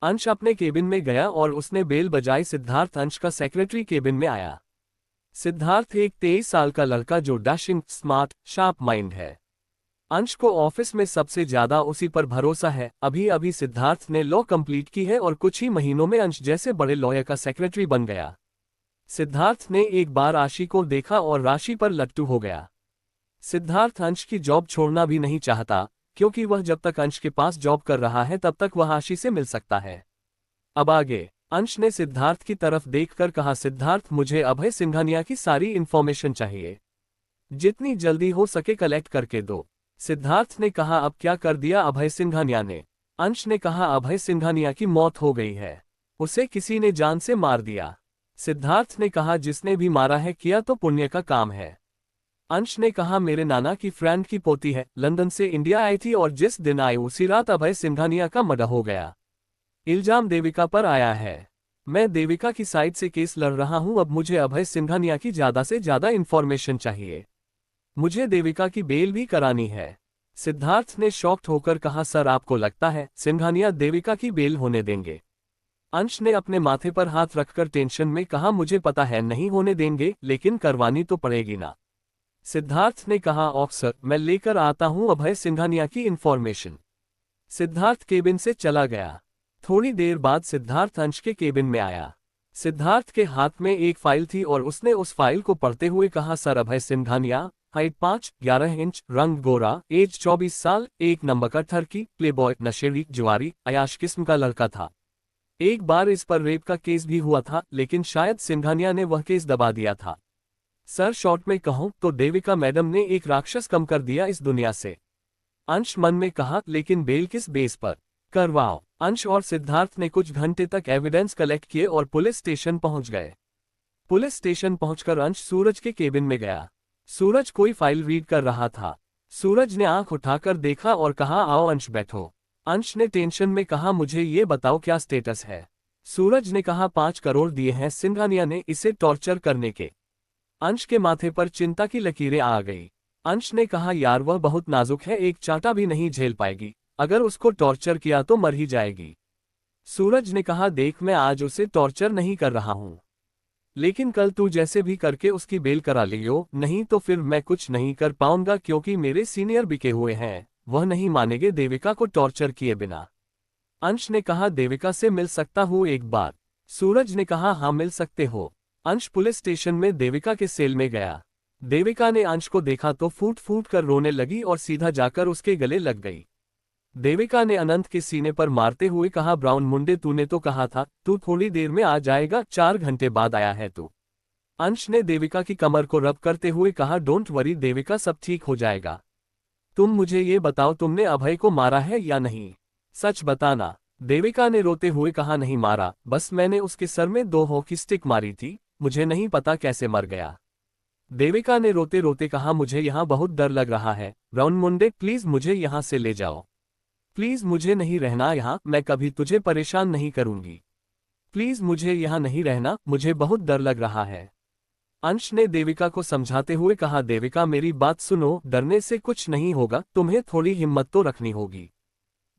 अंश अपने केबिन में गया और उसने बेल बजाई। सिद्धार्थ अंश का सेक्रेटरी केबिन में आया। सिद्धार्थ एक 23 साल का लड़का जो डैशिंग, स्मार्ट, शार्प माइंड है। अंश को ऑफिस में सबसे ज्यादा उसी पर भरोसा है। अभी अभी सिद्धार्थ ने लॉ कंप्लीट की है और कुछ ही महीनों में अंश जैसे बड़े लॉयर का सेक्रेटरी बन गया। सिद्धार्थ ने एक बार आशी को देखा और राशि पर लट्टू हो गया। सिद्धार्थ अंश की जॉब छोड़ना भी नहीं चाहता, क्योंकि वह जब तक अंश के पास जॉब कर रहा है तब तक वह आशी से मिल सकता है। अब आगे। अंश ने सिद्धार्थ की तरफ देखकर कहा, सिद्धार्थ, मुझे अभय सिंघानिया की सारी इंफॉर्मेशन चाहिए। जितनी जल्दी हो सके कलेक्ट करके दो। सिद्धार्थ ने कहा, अब क्या कर दिया अभय सिंघानिया ने? अंश ने कहा, अभय सिंघानिया की मौत हो गई है। उसे किसी ने जान से मार दिया। सिद्धार्थ ने कहा, जिसने भी मारा है किया तो पुण्य का काम है। अंश ने कहा, मेरे नाना की फ्रेंड की पोती है, लंदन से इंडिया आई थी और जिस दिन आई उसी रात अभय सिंघानिया का मर्डर हो गया। इल्जाम देविका पर आया है। मैं देविका की साइड से केस लड़ रहा हूं। अब मुझे अभय सिंघानिया की ज्यादा से ज्यादा इंफॉर्मेशन चाहिए। मुझे देविका की बेल भी करानी है। सिद्धार्थ ने शॉक्ड होकर कहा, सर, आपको लगता है सिंघानिया देविका की बेल होने देंगे? अंश ने अपने माथे पर हाथ रखकर टेंशन में कहा, मुझे पता है नहीं होने देंगे, लेकिन करवानी तो पड़ेगी ना। सिद्धार्थ ने कहा, ऑफिसर, मैं लेकर आता हूं अभय सिंघानिया की इंफॉर्मेशन। सिद्धार्थ केबिन से चला गया। थोड़ी देर बाद सिद्धार्थ अंश के केबिन में आया। सिद्धार्थ के हाथ में एक फाइल थी और उसने उस फाइल को पढ़ते हुए कहा, सर, अभय सिंघानिया, हाइट 5'11" रंग गोरा, एज 24 साल, एक नंबर का ठरकी, प्लेबॉय, नशेड़ी, जुआरी, अयाश किस्म का लड़का था। एक बार इस पर रेप का केस भी हुआ था, लेकिन शायद सिंघानिया ने वह केस दबा दिया था। सर, शॉर्ट में कहूं तो देविका मैडम ने एक राक्षस कम कर दिया इस दुनिया से। अंश मन में कहा, लेकिन बेल किस बेस पर करवाओ? अंश और सिद्धार्थ ने कुछ घंटे तक एविडेंस कलेक्ट किए और पुलिस स्टेशन पहुंच गए। पुलिस स्टेशन पहुंचकर अंश सूरज के केबिन में गया। सूरज कोई फाइल रीड कर रहा था। सूरज ने आंख उठाकर देखा और कहा, आओ अंश, बैठो। अंश ने टेंशन में कहा, मुझे ये बताओ क्या स्टेटस है? सूरज ने कहा, 5 करोड़ दिए हैं सिंघानिया ने इसे टॉर्चर करने के। अंश के माथे पर चिंता की लकीरें आ गई। अंश ने कहा, यार, वह बहुत नाजुक है, एक चांटा भी नहीं झेल पाएगी। अगर उसको टॉर्चर किया तो मर ही जाएगी। सूरज ने कहा, देख, मैं आज उसे टॉर्चर नहीं कर रहा हूं, लेकिन कल तू जैसे भी करके उसकी बेल करा लियो, नहीं तो फिर मैं कुछ नहीं कर पाऊंगा, क्योंकि मेरे सीनियर बिके हुए हैं, वह नहीं मानेंगे देविका को टॉर्चर किए बिना। अंश ने कहा, देविका से मिल सकता हूं एक बार? सूरज ने कहा, हाँ, मिल सकते हो। अंश पुलिस स्टेशन में देविका के सेल में गया। देविका ने अंश को देखा तो फूट फूट कर रोने लगी और सीधा जाकर उसके गले लग गई। देविका ने अनंत के सीने पर मारते हुए कहा, ब्राउन मुंडे, तूने तो कहा था तू थोड़ी देर में आ जाएगा, 4 घंटे बाद आया है तू। अंश ने देविका की कमर को रब करते हुए कहा, डोंट वरी देविका, सब ठीक हो जाएगा। तुम मुझे ये बताओ, तुमने अभय को मारा है या नहीं? सच बताना। देविका ने रोते हुए कहा, नहीं मारा, बस मैंने उसके सर में 2 हॉकी स्टिक मारी थी, मुझे नहीं पता कैसे मर गया। देविका ने रोते रोते कहा, मुझे यहाँ बहुत डर लग रहा है, ब्राउन मुंडे, प्लीज मुझे यहाँ से ले जाओ। प्लीज मुझे नहीं रहना यहाँ, मैं कभी तुझे परेशान नहीं करूंगी। प्लीज मुझे यहाँ नहीं रहना, मुझे बहुत डर लग रहा है। अंश ने देविका को समझाते हुए कहा, देविका, मेरी बात सुनो, डरने से कुछ नहीं होगा, तुम्हें थोड़ी हिम्मत तो रखनी होगी।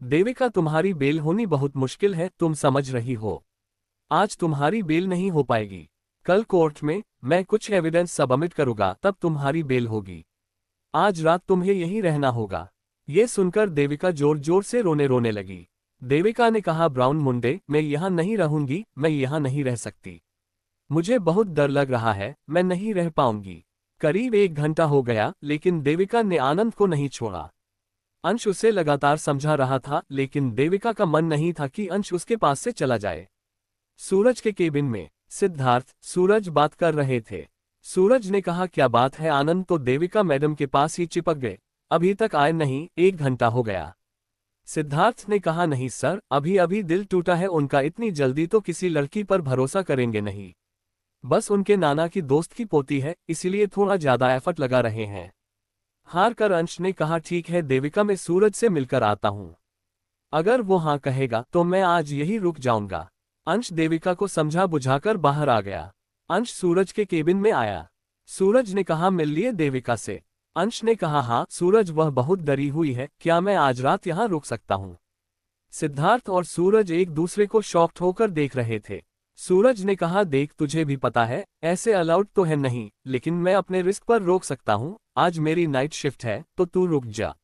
देविका, तुम्हारी बेल होनी बहुत मुश्किल है, तुम समझ रही हो। आज तुम्हारी बेल नहीं हो पाएगी। कल कोर्ट में मैं कुछ एविडेंस सबमिट करूंगा, तब तुम्हारी बेल होगी। आज रात तुम्हें यहीं रहना होगा। ये सुनकर देविका जोर जोर से रोने लगी। देविका ने कहा, ब्राउन मुंडे, मैं यहाँ नहीं रहूंगी, मैं यहाँ नहीं रह सकती। मुझे बहुत डर लग रहा है, मैं नहीं रह पाऊंगी। करीब 1 घंटा हो गया, लेकिन देविका ने आनंद को नहीं छोड़ा। अंश उसे लगातार समझा रहा था, लेकिन देविका का मन नहीं था कि अंश उसके पास से चला जाए। सूरज के केबिन में सिद्धार्थ, सूरज बात कर रहे थे। सूरज ने कहा, क्या बात है आनंद? तो देविका मैडम के पास ही चिपक गए। अभी तक आए नहीं, 1 घंटा हो गया। सिद्धार्थ ने कहा, नहीं सर, अभी अभी दिल टूटा है उनका, इतनी जल्दी तो किसी लड़की पर भरोसा करेंगे नहीं। बस उनके नाना की दोस्त की पोती है, इसीलिए थोड़ा ज्यादा एफर्ट लगा रहे हैं। हार कर अंश ने कहा, ठीक है देविका, मैं सूरज से मिलकर आता हूं। अगर वो हाँ कहेगा तो मैं आज यही रुक जाऊंगा। अंश देविका को समझा बुझाकर बाहर आ गया। अंश सूरज के केबिन में आया। सूरज ने कहा, मिल लिए देविका से? अंश ने कहा, हाँ। सूरज, वह बहुत डरी हुई है, क्या मैं आज रात यहाँ रुक सकता हूँ? सिद्धार्थ और सूरज एक दूसरे को शॉक्ड होकर देख रहे थे। सूरज ने कहा, देख तुझे भी पता है ऐसे अलाउड तो है नहीं, लेकिन मैं अपने रिस्क पर रोक सकता हूँ। आज मेरी नाइट शिफ्ट है तो तू रुक जा।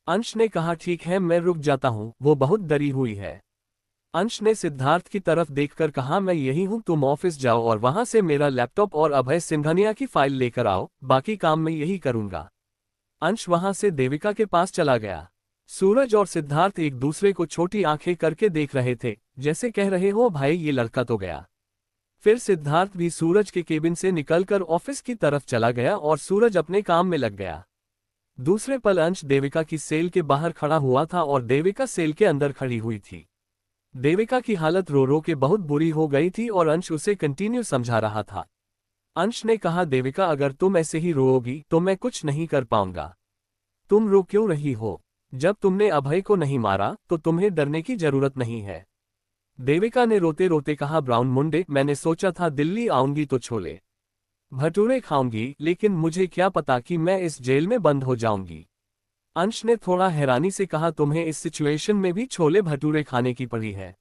अंश ने कहा, ठीक है मैं रुक जाता हूँ, वो बहुत डरी हुई है। अंश ने सिद्धार्थ की तरफ देखकर कहा, मैं यही हूँ, तुम ऑफिस जाओ और वहां से मेरा लैपटॉप और अभय सिंघानिया की फाइल लेकर आओ, बाकी काम मैं यही करूंगा। अंश वहां से देविका के पास चला गया। सूरज और सिद्धार्थ एक दूसरे को छोटी आंखें करके देख रहे थे, जैसे कह रहे हो भाई ये लड़का तो गया। फिर सिद्धार्थ भी सूरज के केबिन से निकलकर ऑफिस की तरफ चला गया और सूरज अपने काम में लग गया। दूसरे पल अंश देविका की सेल के बाहर खड़ा हुआ था और देविका सेल के अंदर खड़ी हुई थी। देविका की हालत रो रो के बहुत बुरी हो गई थी और अंश उसे कंटिन्यू समझा रहा था। अंश ने कहा, देविका अगर तुम ऐसे ही रोओगी तो मैं कुछ नहीं कर पाऊंगा। तुम रो क्यों रही हो? जब तुमने अभय को नहीं मारा तो तुम्हें डरने की जरूरत नहीं है। देविका ने रोते रोते कहा, ब्राउन मुंडे, मैंने सोचा था दिल्ली आऊंगी तो छोले भटूरे खाऊंगी, लेकिन मुझे क्या पता कि मैं इस जेल में बंद हो जाऊंगी। अंश ने थोड़ा हैरानी से कहा, तुम्हें इस सिचुएशन में भी छोले भटूरे खाने की पड़ी है?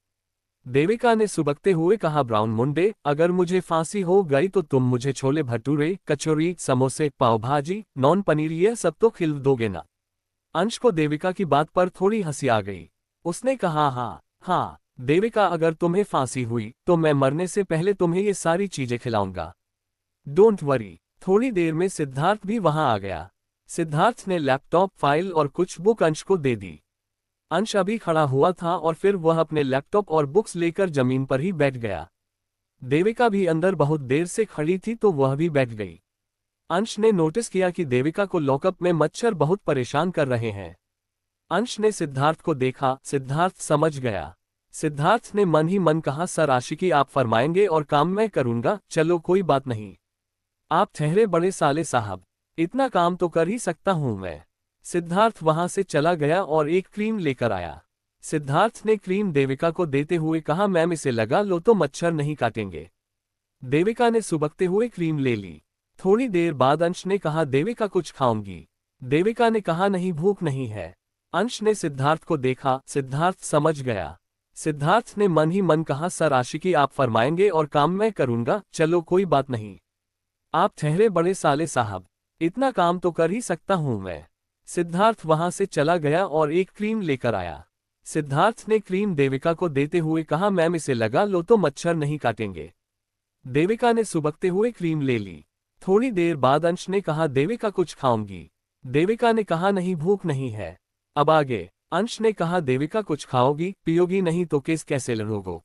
देविका ने सुबकते हुए कहा, ब्राउन मुंडे, अगर मुझे फांसी हो गई तो तुम मुझे छोले भटूरे, कचौरी, समोसे, पाव भाजी, नॉन पनीर ये सब तो खिला दोगे ना? अंश को देविका की बात पर थोड़ी हंसी आ गई। उसने कहा, हाँ देविका, अगर तुम्हें फांसी हुई तो मैं मरने से पहले तुम्हें ये सारी चीजें खिलाऊंगा। Don't worry. थोड़ी देर में सिद्धार्थ भी वहां आ गया। सिद्धार्थ ने लैपटॉप, फाइल और कुछ बुक अंश को दे दी। अंश अभी खड़ा हुआ था और फिर वह अपने लैपटॉप और बुक्स लेकर जमीन पर ही बैठ गया। देविका भी अंदर बहुत देर से खड़ी थी तो वह भी बैठ गई। अंश ने नोटिस किया कि देविका को लॉकअप में मच्छर बहुत परेशान कर रहे हैं। अंश ने सिद्धार्थ को देखा, सिद्धार्थ समझ गया। सिद्धार्थ ने मन ही मन कहा, सर आशिकी आप फरमाएंगे और काम मैं करूंगा, चलो कोई बात नहीं। आप ठहरे बड़े साले साहब, इतना काम तो कर ही सकता हूं मैं। सिद्धार्थ वहां से चला गया और एक क्रीम लेकर आया। सिद्धार्थ ने क्रीम देविका को देते हुए कहा, मैम इसे लगा लो तो मच्छर नहीं काटेंगे। देविका ने सुबकते हुए क्रीम ले ली। थोड़ी देर बाद अंश ने कहा, देविका कुछ खाऊंगी? देविका ने कहा, नहीं भूख नहीं है। अंश ने सिद्धार्थ को देखा, सिद्धार्थ समझ गया। सिद्धार्थ ने मन ही मन कहा, सर आशिकी आप फरमाएंगे और काम मैं करूंगा, चलो कोई बात नहीं। आप ठहरे बड़े साले साहब, इतना काम तो कर ही सकता हूं मैं। सिद्धार्थ वहां से चला गया और एक क्रीम लेकर आया। सिद्धार्थ ने क्रीम देविका को देते हुए कहा, मैम इसे लगा लो तो मच्छर नहीं काटेंगे। देविका ने सुबकते हुए क्रीम ले ली। थोड़ी देर बाद अंश ने कहा, देविका कुछ खाऊंगी? देविका ने कहा, नहीं भूख नहीं है। अब आगे। अंश ने कहा, देविका कुछ खाओगी, पियोगी नहीं तो केस कैसे लड़ोगे?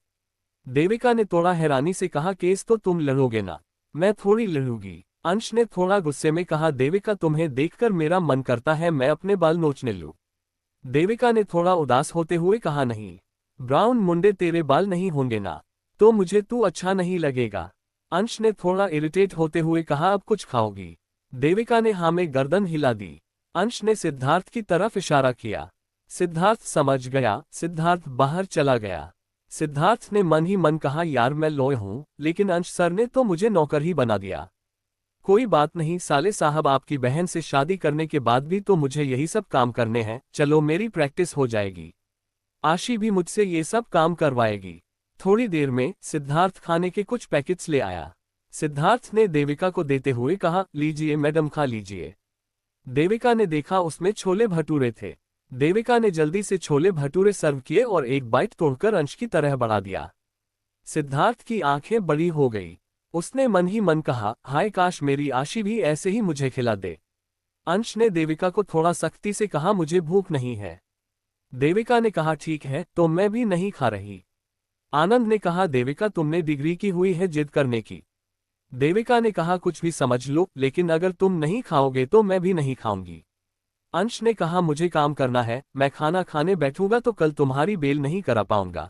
देविका ने थोड़ा हैरानी से कहा, केस तो तुम लड़ोगे ना, मैं थोड़ी लड़ूंगी। अंश ने थोड़ा गुस्से में कहा, देविका तुम्हें देखकर मेरा मन करता है मैं अपने बाल नोचने लूं। देविका ने थोड़ा उदास होते हुए कहा, नहीं ब्राउन मुंडे, तेरे बाल नहीं होंगे ना, तो मुझे तू अच्छा नहीं लगेगा। अंश ने थोड़ा इरिटेट होते हुए कहा, अब कुछ खाओगी? देविका ने हाँ में गर्दन हिला दी। अंश ने सिद्धार्थ की तरफ इशारा किया। सिद्धार्थ समझ गया। सिद्धार्थ बाहर चला गया। सिद्धार्थ ने मन ही मन कहा, यार मैं लॉयर हूं, लेकिन अंश सर ने तो मुझे नौकर ही बना दिया। कोई बात नहीं साले साहब, आपकी बहन से शादी करने के बाद भी तो मुझे यही सब काम करने हैं, चलो मेरी प्रैक्टिस हो जाएगी। आशी भी मुझसे ये सब काम करवाएगी। थोड़ी देर में सिद्धार्थ खाने के कुछ पैकेट्स ले आया। सिद्धार्थ ने देविका को देते हुए कहा, लीजिए मैडम खा लीजिए। देविका ने देखा उसमें छोले भटूरे थे। देविका ने जल्दी से छोले भटूरे सर्व किए और एक बाइट तोड़कर अंश की तरह बढ़ा दिया। सिद्धार्थ की आंखें बड़ी हो गई। उसने मन ही मन कहा, हाय काश मेरी आशी भी ऐसे ही मुझे खिला दे। अंश ने देविका को थोड़ा सख्ती से कहा, मुझे भूख नहीं है। देविका ने कहा, ठीक है तो मैं भी नहीं खा रही। आनंद ने कहा, देविका तुमने डिग्री की हुई है जिद करने की। देविका ने कहा, कुछ भी समझ लो, लेकिन अगर तुम नहीं खाओगे तो मैं भी नहीं खाऊंगी। अंश ने कहा, मुझे काम करना है, मैं खाना खाने बैठूंगा तो कल तुम्हारी बेल नहीं करा पाऊंगा।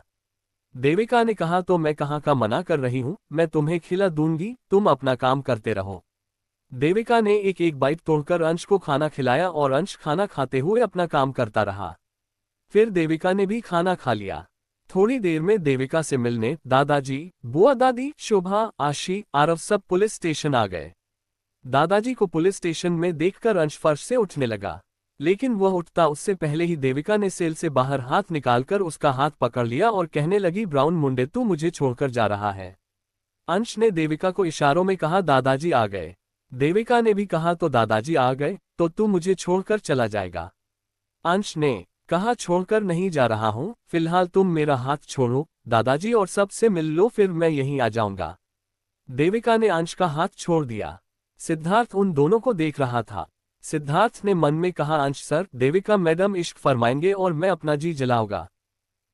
देविका ने कहा, तो मैं कहाँ का मना कर रही हूँ, मैं तुम्हें खिला दूंगी, तुम अपना काम करते रहो। देविका ने एक एक बाइट तोड़कर अंश को खाना खिलाया और अंश खाना खाते हुए अपना काम करता रहा। फिर देविका ने भी खाना खा लिया। थोड़ी देर में देविका से मिलने दादाजी, बुआ दादी, शोभा, आशी, आरव सब पुलिस स्टेशन आ गए। दादाजी को पुलिस स्टेशन में देखकर अंश फर्श से उठने लगा, लेकिन वह उठता उससे पहले ही देविका ने सेल से बाहर हाथ निकालकर उसका हाथ पकड़ लिया और कहने लगी, ब्राउन मुंडे तू मुझे छोड़कर जा रहा है। अंश ने देविका को इशारों में कहा, दादाजी आ गए। देविका ने भी कहा, तो दादाजी आ गए तो तू मुझे छोड़कर चला जाएगा। अंश ने कहा, छोड़कर नहीं जा रहा हूं, फिलहाल तुम मेरा हाथ छोड़ो दादाजी और सबसे मिल लो, फिर मैं यहीं आ जाऊंगा। देविका ने अंश का हाथ छोड़ दिया। सिद्धार्थ उन दोनों को देख रहा था। सिद्धार्थ ने मन में कहा, अंश सर, देविका मैडम इश्क फरमाएंगे और मैं अपना जी जलाऊंगा।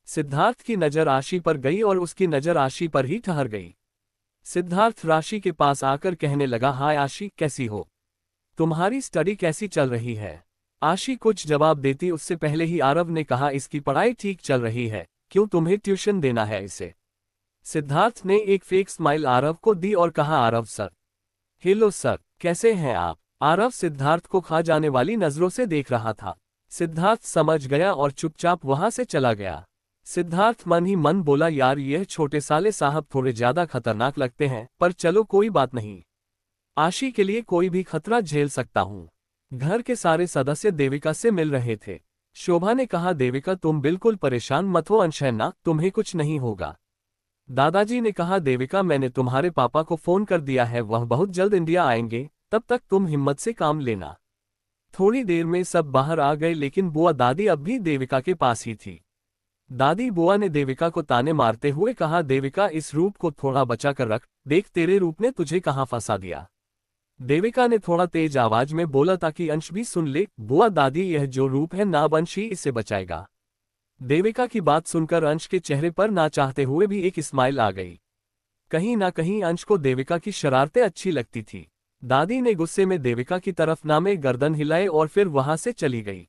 सिद्धार्थ की नजर आशी पर गई और उसकी नजर आशी पर ही ठहर गई। सिद्धार्थ राशि के पास आकर कहने लगा, हाय आशी, कैसी हो? तुम्हारी स्टडी कैसी चल रही है? आशी कुछ जवाब देती उससे पहले ही आरव ने कहा, इसकी पढ़ाई ठीक चल रही है, क्यों तुम्हें ट्यूशन देना है इसे? सिद्धार्थ ने एक फेक स्माइल आरव को दी और कहा, आरव सर। हेलो सर, कैसे हैं आप? आरव सिद्धार्थ को खा जाने वाली नजरों से देख रहा था। सिद्धार्थ समझ गया और चुपचाप वहां से चला गया। सिद्धार्थ मन ही मन बोला, यार यह छोटे साले साहब थोड़े ज्यादा खतरनाक लगते हैं, पर चलो कोई बात नहीं, आशी के लिए कोई भी खतरा झेल सकता हूं। घर के सारे सदस्य देविका से मिल रहे थे। शोभा ने कहा, देविका तुम बिल्कुल परेशान मत हो, अंश है ना, तुम्हें कुछ नहीं होगा। दादाजी ने कहा, देविका मैंने तुम्हारे पापा को फोन कर दिया है, वह बहुत जल्द इंडिया आएंगे, तब तक तुम हिम्मत से काम लेना। थोड़ी देर में सब बाहर आ गए, लेकिन बुआ दादी अब भी देविका के पास ही थी। दादी बुआ ने देविका को ताने मारते हुए कहा, देविका इस रूप को थोड़ा बचा कर रख, देख तेरे रूप ने तुझे कहाँ फंसा दिया। देविका ने थोड़ा तेज आवाज में बोला ताकि अंश भी सुन ले, बुआ दादी यह जो रूप है ना, अंश ही इससे बचाएगा। देविका की बात सुनकर अंश के चेहरे पर ना चाहते हुए भी एक स्माइल आ गई। कहीं ना कहीं अंश को देविका की शरारतें अच्छी लगती थी। दादी ने गुस्से में देविका की तरफ नामे गर्दन हिलाए और फिर वहां से चली गई।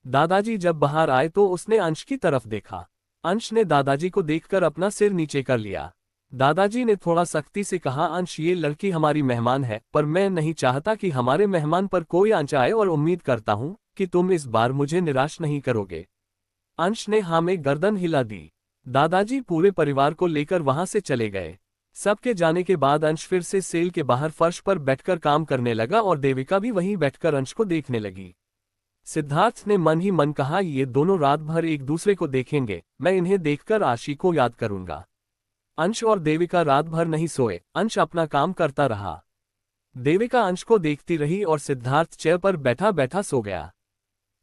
दादाजी जब बाहर आए तो उसने अंश की तरफ देखा। अंश ने दादाजी को देखकर अपना सिर नीचे कर लिया। दादाजी ने थोड़ा सख्ती से कहा, अंश ये लड़की हमारी मेहमान है, पर मैं नहीं चाहता कि हमारे मेहमान पर कोई आंच आए और उम्मीद करता हूं कि तुम इस बार मुझे निराश नहीं करोगे। अंश ने हाँ में गर्दन हिला दी। दादाजी पूरे परिवार को लेकर वहां से चले गए। सबके जाने के बाद अंश फिर से सेल के बाहर फर्श पर बैठकर काम करने लगा और देविका भी वहीं बैठकर अंश को देखने लगी। सिद्धार्थ ने मन ही मन कहा, ये दोनों रात भर एक दूसरे को देखेंगे, मैं इन्हें देखकर आशी को याद करूंगा। अंश और देविका रात भर नहीं सोए। अंश अपना काम करता रहा। देविका अंश को देखती रही और सिद्धार्थ चेयर पर बैठा बैठा सो गया।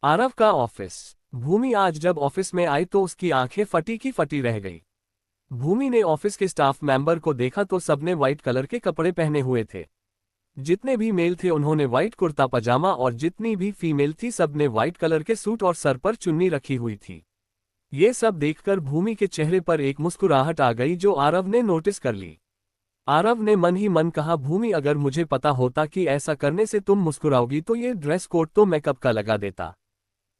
आरव का ऑफिस। भूमि आज जब ऑफिस में आई तो उसकी आंखें फटी की फटी रह गई। भूमि ने ऑफिस के स्टाफ मेंबर को देखा तो सबने व्हाइट कलर के कपड़े पहने हुए थे। जितने भी मेल थे उन्होंने व्हाइट कुर्ता पजामा और जितनी भी फीमेल थी सबने व्हाइट कलर के सूट और सर पर चुन्नी रखी हुई थी। ये सब देखकर भूमि के चेहरे पर एक मुस्कुराहट आ गई जो आरव ने नोटिस कर ली। आरव ने मन ही मन कहा, भूमि अगर मुझे पता होता कि ऐसा करने से तुम मुस्कुराओगी तो ये ड्रेस कोड तो मैं कब का लगा देता।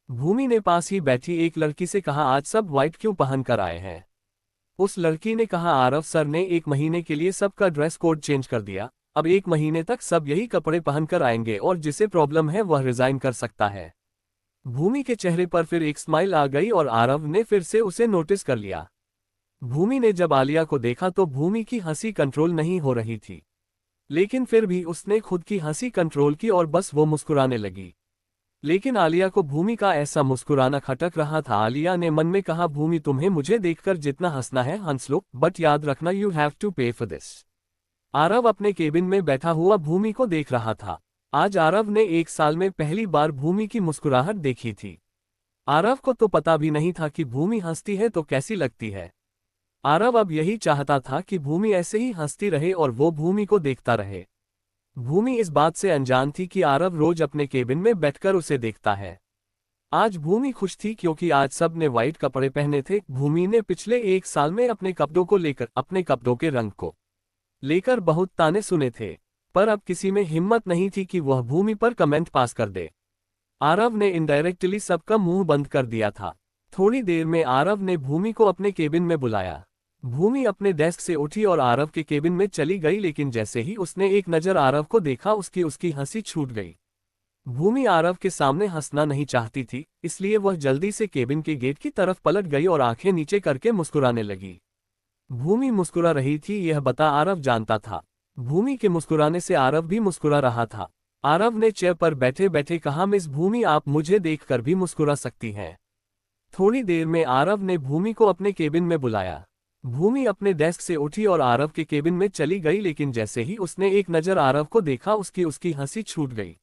भूमि ने पास ही बैठी एक लड़की से कहा, आज सब व्हाइट क्यों पहन कर आए हैं? उस लड़की ने कहा, आरव सर ने 1 महीने के लिए सबका ड्रेस कोड चेंज कर दिया, अब 1 महीने तक सब यही कपड़े पहनकर आएंगे और जिसे प्रॉब्लम है वह रिजाइन कर सकता है। भूमि के चेहरे पर फिर एक स्माइल आ गई और आरव ने फिर से उसे नोटिस कर लिया। भूमि ने जब आलिया को देखा तो भूमि की हंसी कंट्रोल नहीं हो रही थी, लेकिन फिर भी उसने खुद की हंसी कंट्रोल की और बस वो मुस्कुराने लगी। लेकिन आलिया को भूमि का ऐसा मुस्कुराना खटक रहा था। आलिया ने मन में कहा, भूमि तुम्हें मुझे देखकर जितना हंसना है हंस लो, बट याद रखना यू हैव टू पे फॉर दिस। आरव अपने केबिन में बैठा हुआ भूमि को देख रहा था। आज आरव ने 1 साल में पहली बार भूमि की मुस्कुराहट देखी थी। आरव को तो पता भी नहीं था कि भूमि हंसती है तो कैसी लगती है। आरव अब यही चाहता था कि भूमि ऐसे ही हंसती रहे और वो भूमि को देखता रहे। भूमि इस बात से अनजान थी कि आरव रोज अपने केबिन में बैठकर उसे देखता है। आज भूमि खुश थी क्योंकि आज सब ने व्हाइट कपड़े पहने थे। भूमि ने पिछले 1 साल में अपने कपड़ों के रंग को लेकर बहुत ताने सुने थे, पर अब किसी में हिम्मत नहीं थी कि वह भूमि पर कमेंट पास कर दे। आरव ने इनडायरेक्टली सबका मुंह बंद कर दिया था। थोड़ी देर में आरव ने भूमि को अपने केबिन में बुलाया। भूमि अपने डेस्क से उठी और आरव के केबिन में चली गई, लेकिन जैसे ही उसने एक नजर आरव को देखा उसकी हंसी छूट गई। भूमि आरव के सामने हंसना नहीं चाहती थी, इसलिए वह जल्दी से केबिन के गेट की तरफ पलट गई और आंखें नीचे करके मुस्कुराने लगी। भूमि मुस्कुरा रही थी, यह बता आरव जानता था। भूमि के मुस्कुराने से आरव भी मुस्कुरा रहा था। आरव ने चेयर पर बैठे बैठे कहा, मिस भूमि, आप मुझे देखकर भी मुस्कुरा सकती हैं। थोड़ी देर में आरव ने भूमि को अपने केबिन में बुलाया। भूमि अपने डेस्क से उठी और आरव के केबिन में चली गई, लेकिन जैसे ही उसने एक नजर आरव को देखा उसकी हंसी छूट गई।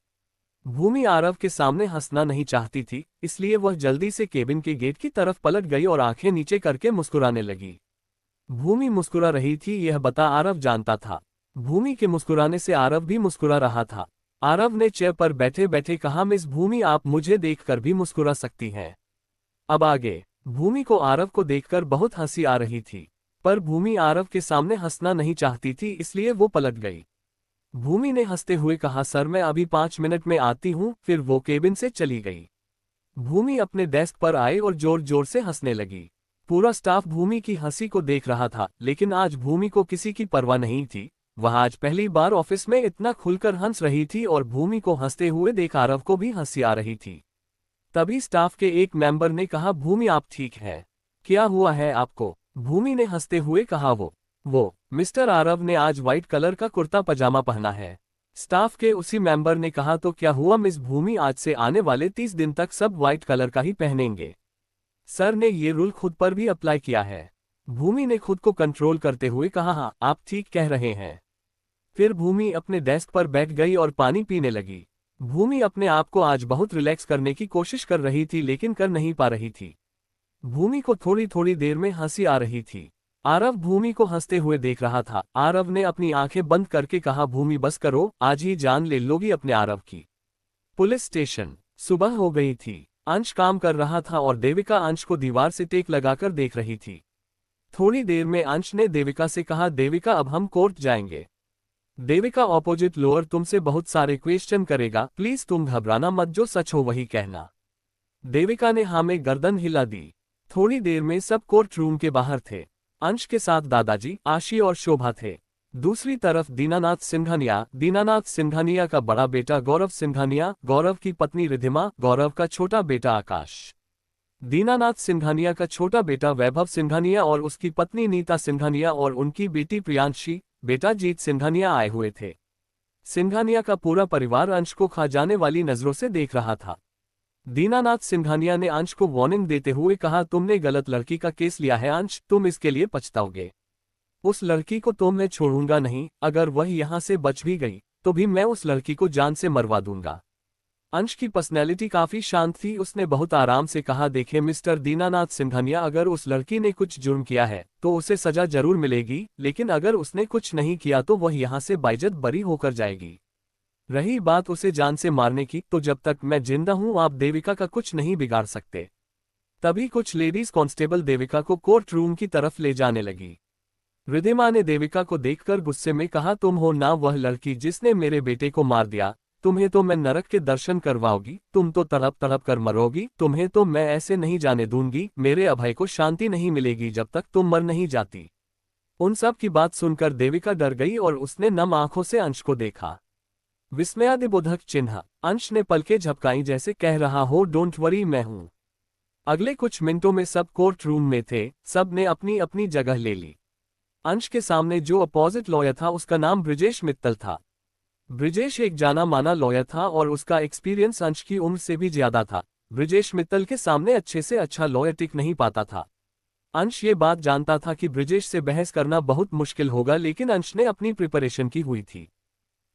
भूमि आरव के सामने हंसना नहीं चाहती थी, इसलिए वह जल्दी से केबिन के गेट की तरफ पलट गई और आंखें नीचे करके मुस्कुराने लगी। भूमि मुस्कुरा रही थी, यह बता आरव जानता था। भूमि के मुस्कुराने से आरव भी मुस्कुरा रहा था। आरव ने चेयर पर बैठे बैठे कहा, मिस भूमि, आप मुझे देखकर भी मुस्कुरा सकती हैं। अब आगे। भूमि को आरव को देखकर बहुत हंसी आ रही थी, पर भूमि आरव के सामने हंसना नहीं चाहती थी, इसलिए वो पलट गई। भूमि ने हंसते हुए कहा, सर मैं अभी 5 मिनट में आती हूँ। फिर वो केबिन से चली गई। भूमि अपने डेस्क पर आई और जोर जोर से हंसने लगी। पूरा स्टाफ भूमि की हंसी को देख रहा था, लेकिन आज भूमि को किसी की परवाह नहीं थी। वह आज पहली बार ऑफिस में इतना खुलकर हंस रही थी और भूमि को हंसते हुए देख आरव को भी हंसी आ रही थी। तभी स्टाफ के एक मेंबर ने कहा, भूमि आप ठीक है? क्या हुआ है आपको? भूमि ने हंसते हुए कहा, वो मिस्टर आरव ने आज व्हाइट कलर का कुर्ता पजामा पहना है। स्टाफ के उसी मेंबर ने कहा, तो क्या हुआ मिस भूमि, आज से आने वाले 30 दिन तक सब व्हाइट कलर का ही पहनेंगे। सर ने ये रूल खुद पर भी अप्लाई किया है। भूमि ने खुद को कंट्रोल करते हुए कहा, हाँ आप ठीक कह रहे हैं। फिर भूमि अपने डेस्क पर बैठ गई और पानी पीने लगी। भूमि अपने आप को आज बहुत रिलैक्स करने की कोशिश कर रही थी, लेकिन कर नहीं पा रही थी। भूमि को थोड़ी थोड़ी देर में हंसी आ रही थी। आरव भूमि को हंसते हुए देख रहा था। आरव ने अपनी आंखें बंद करके कहा, भूमि बस करो, आज ही जान ले लोगी अपने आरव की। Police station. सुबह हो गई थी। अंश काम कर रहा था और देविका अंश को दीवार से टेक लगाकर देख रही थी। थोड़ी देर में अंश ने देविका से कहा, देविका अब हम कोर्ट जाएंगे। देविका ऑपोजिट लोअर तुमसे बहुत सारे क्वेश्चन करेगा, प्लीज तुम घबराना मत, जो सच हो वही कहना। देविका ने हाँ में गर्दन हिला दी। थोड़ी देर में सब कोर्ट रूम के बाहर थे। अंश के साथ दादाजी, आशी और शोभा थे। दूसरी तरफ दीनानाथ सिंघानिया का बड़ा बेटा गौरव सिंघानिया, गौरव की पत्नी रिधिमा, गौरव का छोटा बेटा आकाश। दीनानाथ सिंघानिया का छोटा बेटा वैभव सिंघानिया और उसकी पत्नी नीता सिंघानिया और उनकी बेटी प्रियांशी, बेटा जीत सिंघानिया आए हुए थे। सिंघानिया का पूरा परिवार अंश को खा जाने वाली नजरों से देख रहा था। दीनानाथ सिंघानिया ने अंश को वार्निंग देते हुए कहा, तुमने गलत लड़की का केस लिया है अंश, तुम इसके लिए पछताओगे। उस लड़की को तो मैं छोड़ूंगा नहीं, अगर वह यहां से बच भी गई तो भी मैं उस लड़की को जान से मरवा दूंगा। अंश की पर्सनैलिटी काफी शांत थी, उसने बहुत आराम से कहा, देखे मिस्टर दीनानाथ सिंघानिया, अगर उस लड़की ने कुछ जुर्म किया है तो उसे सजा जरूर मिलेगी, लेकिन अगर उसने कुछ नहीं किया तो वह यहां से बाइज्जत बरी होकर जाएगी। रही बात उसे जान से मारने की, तो जब तक मैं जिंदा हूं आप देविका का कुछ नहीं बिगाड़ सकते। तभी कुछ लेडीज कांस्टेबल देविका को कोर्ट रूम की तरफ ले जाने लगी। रिधिमा ने देविका को देखकर गुस्से में कहा, तुम हो ना वह लड़की जिसने मेरे बेटे को मार दिया, तुम्हें तो मैं नरक के दर्शन करवाऊंगी, तुम तो तड़प तड़प कर मरोगी, तुम्हें तो मैं ऐसे नहीं जाने दूंगी, मेरे अभय को शांति नहीं मिलेगी जब तक तुम मर नहीं जाती। उन सब की बात सुनकर देविका डर गई और उसने नम आंखों से अंश को देखा। विस्मयादिबोधक चिन्ह। अंश ने पलकें झपकाई जैसे कह रहा हो, डोंट वरी मैं हूं। अगले कुछ मिनटों में सब कोर्ट रूम में थे, सब ने अपनी अपनी जगह ले ली। अंश के सामने जो अपोजिट लॉयर था उसका नाम ब्रिजेश मित्तल था। ब्रिजेश एक जाना माना लॉयर था और उसका एक्सपीरियंस अंश की उम्र से भी ज्यादा था। ब्रिजेश मित्तल के सामने अच्छे से अच्छा लॉयर टिक नहीं पाता था। अंश ये बात जानता था कि ब्रिजेश से बहस करना बहुत मुश्किल होगा, लेकिन अंश ने अपनी प्रिपरेशन की हुई थी।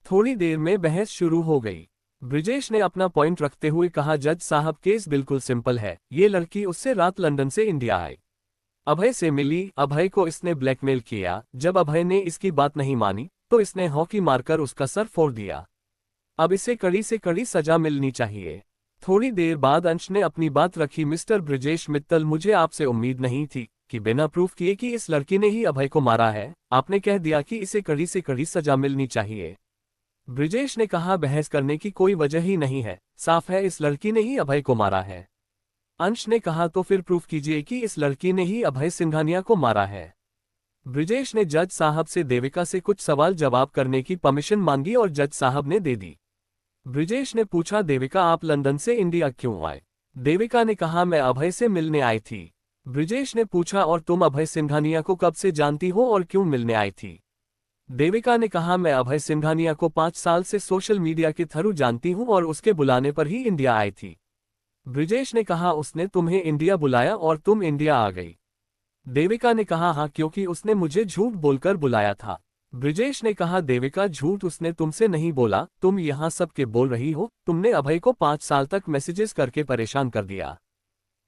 थोड़ी देर में बहस शुरू हो गई। ब्रिजेश ने अपना पॉइंट रखते हुए कहा, जज साहब केस बिल्कुल सिंपल है, ये लड़की उससे रात लंदन से इंडिया आई। अभय से मिली। अभय को इसने ब्लैकमेल किया। जब अभय ने इसकी बात नहीं मानी तो इसने हॉकी मारकर उसका सर फोड़ दिया। अब इसे कड़ी से कड़ी सजा मिलनी चाहिए। थोड़ी देर बाद अंश ने अपनी बात रखी। मिस्टर ब्रिजेश मित्तल, मुझे आपसे उम्मीद नहीं थी कि बिना प्रूफ किए कि इस लड़की ने ही अभय को मारा है, आपने कह दिया कि इसे कड़ी से कड़ी सजा मिलनी चाहिए। ब्रिजेश ने कहा, बहस करने की कोई वजह ही नहीं है, साफ है इस लड़की ने ही अभय को मारा है। अंश ने कहा, तो फिर प्रूफ कीजिए कि इस लड़की ने ही अभय सिंघानिया को मारा है। ब्रिजेश ने जज साहब से देविका से कुछ सवाल जवाब करने की परमिशन मांगी और जज साहब ने दे दी। ब्रिजेश ने पूछा, देविका आप लंदन से इंडिया क्यों आए? देविका ने कहा, मैं अभय से मिलने आई थी। ब्रिजेश ने पूछा, और तुम अभय सिंघानिया को कब से जानती हो और क्यों मिलने आई थी? देविका ने कहा, मैं अभय सिंघानिया को 5 साल से सोशल मीडिया के थ्रू जानती हूं और उसके बुलाने पर ही इंडिया आई थी। ब्रिजेश ने कहा, उसने तुम्हें इंडिया बुलाया और तुम इंडिया आ गई? देविका ने कहा, हाँ, क्योंकि उसने मुझे झूठ बोलकर बुलाया था। ब्रिजेश ने कहा, देविका झूठ उसने तुमसे नहीं बोला, तुम यहाँ सब के बोल रही हो। तुमने अभय को 5 साल तक मैसेजेस करके परेशान कर दिया।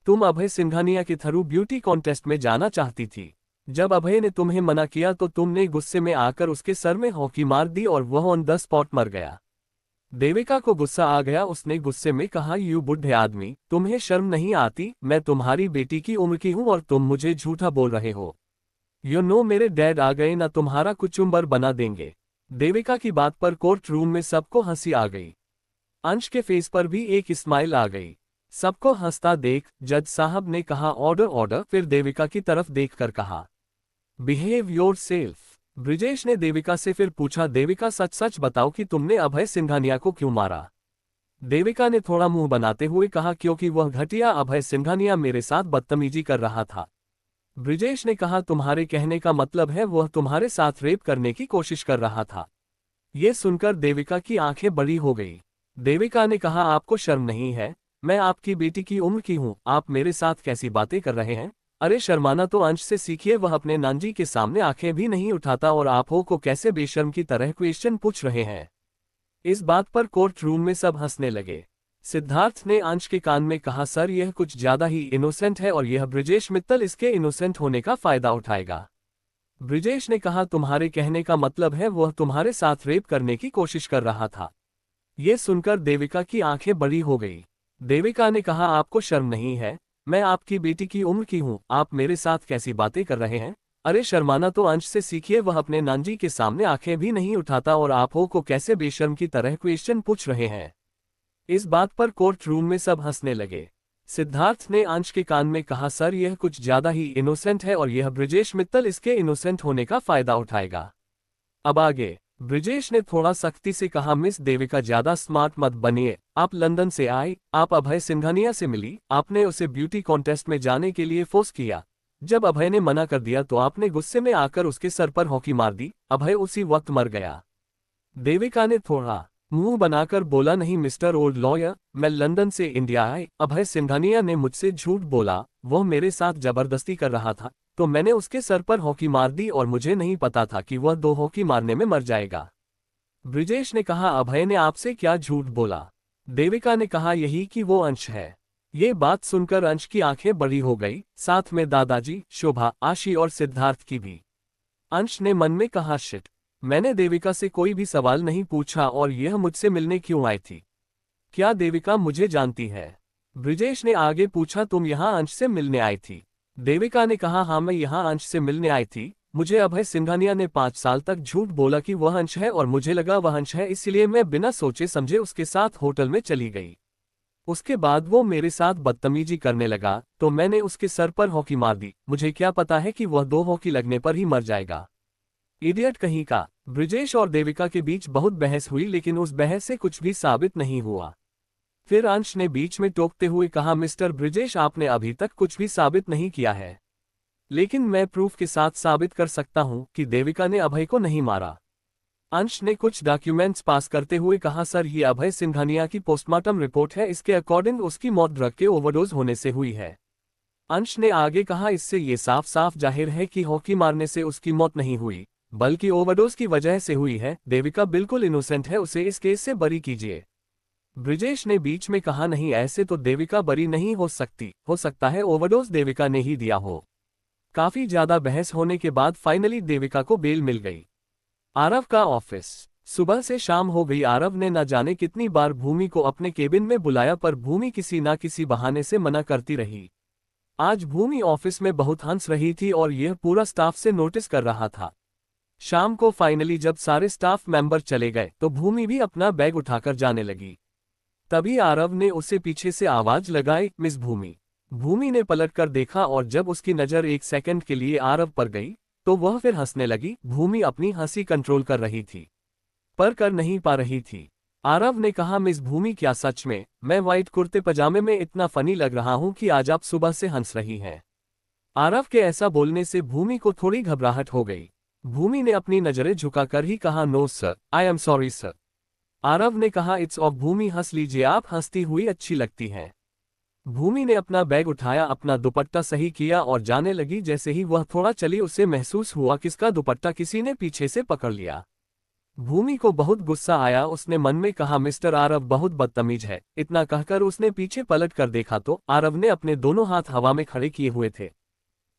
तुम अभय सिंघानिया के थ्रू ब्यूटी कॉन्टेस्ट में जाना चाहती थी। जब अभय ने तुम्हें मना किया तो तुमने गुस्से में आकर उसके सर में हॉकी मार दी और वह ऑन द स्पॉट मर गया। देविका को गुस्सा आ गया। उसने गुस्से में कहा, यू बुढ़े आदमी, तुम्हें शर्म नहीं आती? मैं तुम्हारी बेटी की उम्र की हूं और तुम मुझे झूठा बोल रहे हो। यू नो मेरे डैड आ गए ना, तुम्हारा कुचुम्बर बना देंगे। देविका की बात पर कोर्ट रूम में सबको हंसी आ गई। अंश के फेस पर भी एक स्माइल आ गई। सबको हंसता देख जज साहब ने कहा, ऑर्डर ऑर्डर। फिर देविका की तरफ देखकर कहा, बिहेव योर सेल्फ। ब्रिजेश ने देविका से फिर पूछा, देविका सच सच बताओ कि तुमने अभय सिंघानिया को क्यों मारा? देविका ने थोड़ा मुंह बनाते हुए कहा, क्योंकि वह घटिया अभय सिंघानिया मेरे साथ बदतमीजी कर रहा था। ब्रिजेश ने कहा, तुम्हारे कहने का मतलब है वह तुम्हारे साथ रेप करने की कोशिश कर रहा था? ये सुनकर देविका की आंखें बड़ी हो गई। देविका ने कहा, आपको शर्म नहीं है? मैं आपकी बेटी की उम्र की हूं, आप मेरे साथ कैसी बातें कर रहे हैं? अरे शर्माना तो अंश से सीखिए, वह अपने नानजी के सामने आंखें भी नहीं उठाता और आप हो को कैसे बेशर्म की तरह क्वेश्चन पूछ रहे हैं। इस बात पर कोर्ट रूम में सब हंसने लगे। सिद्धार्थ ने अंश के कान में कहा, सर यह कुछ ज्यादा ही इनोसेंट है और यह ब्रिजेश मित्तल इसके इनोसेंट होने का फायदा उठाएगा। ब्रिजेश ने कहा, तुम्हारे कहने का मतलब है वह तुम्हारे साथ रेप करने की कोशिश कर रहा था? यह सुनकर देविका की आंखें बड़ी हो गई। देविका ने कहा, आपको शर्म नहीं है? मैं आपकी बेटी की उम्र की हूं, आप मेरे साथ कैसी बातें कर रहे हैं? अरे शर्माना तो अंश से सीखिए, वह अपने नानजी के सामने आंखें भी नहीं उठाता और आप हो को कैसे बेशर्म की तरह क्वेश्चन पूछ रहे हैं। इस बात पर कोर्ट रूम में सब हंसने लगे। सिद्धार्थ ने अंश के कान में कहा, सर यह कुछ ज्यादा ही इनोसेंट है और यह ब्रिजेश मित्तल इसके इनोसेंट होने का फायदा उठाएगा। अब आगे ब्रिजेश ने थोड़ा सख्ती से कहा, मिस देविका ज्यादा स्मार्ट मत बनिए। आप लंदन से आई, आप अभय सिंघानिया से मिली, आपने उसे ब्यूटी कॉन्टेस्ट में जाने के लिए फोर्स किया। जब अभय ने मना कर दिया तो आपने गुस्से में आकर उसके सर पर हॉकी मार दी। अभय उसी वक्त मर गया। देविका ने थोड़ा मुंह बनाकर बोला, नहीं मिस्टर ओल्ड लॉयर, मैं लंदन से इंडिया आई। अभय सिंघानिया ने मुझसे झूठ बोला, वह मेरे साथ जबरदस्ती कर रहा था तो मैंने उसके सर पर हॉकी मार दी और मुझे नहीं पता था कि वह 2 हॉकी मारने में मर जाएगा। ब्रिजेश ने कहा, अभय ने आपसे क्या झूठ बोला? देविका ने कहा, यही कि वो अंश है। ये बात सुनकर अंश की आंखें बड़ी हो गई, साथ में दादाजी, शोभा, आशी और सिद्धार्थ की भी। अंश ने मन में कहा, शिट, मैंने देविका से कोई भी सवाल नहीं पूछा और यह मुझसे मिलने क्यों आई थी? क्या देविका मुझे जानती है? ब्रिजेश ने आगे पूछा, तुम यहाँ अंश से मिलने आई थी? देविका ने कहा, हाँ मैं यहाँ अंश से मिलने आई थी। मुझे अभय सिंघानिया ने 5 साल तक झूठ बोला कि वह अंश है और मुझे लगा वह अंश है, इसलिए मैं बिना सोचे समझे उसके साथ होटल में चली गई। उसके बाद वो मेरे साथ बदतमीजी करने लगा तो मैंने उसके सर पर हॉकी मार दी। मुझे क्या पता है कि वह 2 हॉकी लगने पर ही मर जाएगा। इडियट कहीं का। ब्रिजेश और देविका के बीच बहुत बहस हुई लेकिन उस बहस से कुछ भी साबित नहीं हुआ। फिर अंश ने बीच में टोकते हुए कहा, मिस्टर ब्रिजेश आपने अभी तक कुछ भी साबित नहीं किया है, लेकिन मैं प्रूफ के साथ साबित कर सकता हूं कि देविका ने अभय को नहीं मारा। अंश ने कुछ डॉक्यूमेंट्स पास करते हुए कहा, सर ये अभय सिंघानिया की पोस्टमार्टम रिपोर्ट है, इसके अकॉर्डिंग उसकी मौत ड्रग के ओवरडोज होने से हुई है। अंश ने आगे कहा, इससे ये साफ साफ जाहिर है कि हॉकी मारने से उसकी मौत नहीं हुई बल्कि ओवरडोज की वजह से हुई है। देविका बिल्कुल इनोसेंट है, उसे इस केस से बरी कीजिए। ब्रिजेश ने बीच में कहा, नहीं ऐसे तो देविका बरी नहीं हो सकती, हो सकता है ओवरडोज देविका ने ही दिया हो। काफी ज्यादा बहस होने के बाद फाइनली देविका को बेल मिल गई। आरव का ऑफिस। सुबह से शाम हो गई। आरव ने न जाने कितनी बार भूमि को अपने केबिन में बुलाया पर भूमि किसी ना किसी बहाने से मना करती रही। आज भूमि ऑफिस में बहुत हंस रही थी और यह पूरा स्टाफ से नोटिस कर रहा था। शाम को फाइनली जब सारे स्टाफ मेंबर चले गए तो भूमि भी अपना बैग उठाकर जाने लगी। तभी आरव ने उसे पीछे से आवाज लगाई, मिस भूमि। भूमि ने पलटकर देखा और जब उसकी नजर एक सेकंड के लिए आरव पर गई तो वह फिर हंसने लगी। भूमि अपनी हंसी कंट्रोल कर रही थी पर कर नहीं पा रही थी। आरव ने कहा, मिस भूमि क्या सच में मैं व्हाइट कुर्ते पजामे में इतना फनी लग रहा हूं कि आज आप सुबह से हंस रही हैं। आरव के ऐसा बोलने से भूमि को थोड़ी घबराहट हो गई। भूमि ने अपनी नजरें झुकाकर ही कहा, no sir, I am sorry sir. Aarav ने कहा, इट्स ऑफ। भूमि हंस लीजिए, आप हंसती हुई अच्छी लगती हैं। भूमि ने अपना बैग उठाया, अपना दुपट्टा सही किया और जाने लगी। जैसे ही वह थोड़ा चली उसे महसूस हुआ कि इसका दुपट्टा किसी ने पीछे से पकड़ लिया। भूमि को बहुत गुस्सा आया। उसने मन में कहा, मिस्टर आरव बहुत बदतमीज है। इतना कहकर उसने पीछे पलट कर देखा तो आरव ने अपने दोनों हाथ हवा में खड़े किए हुए थे।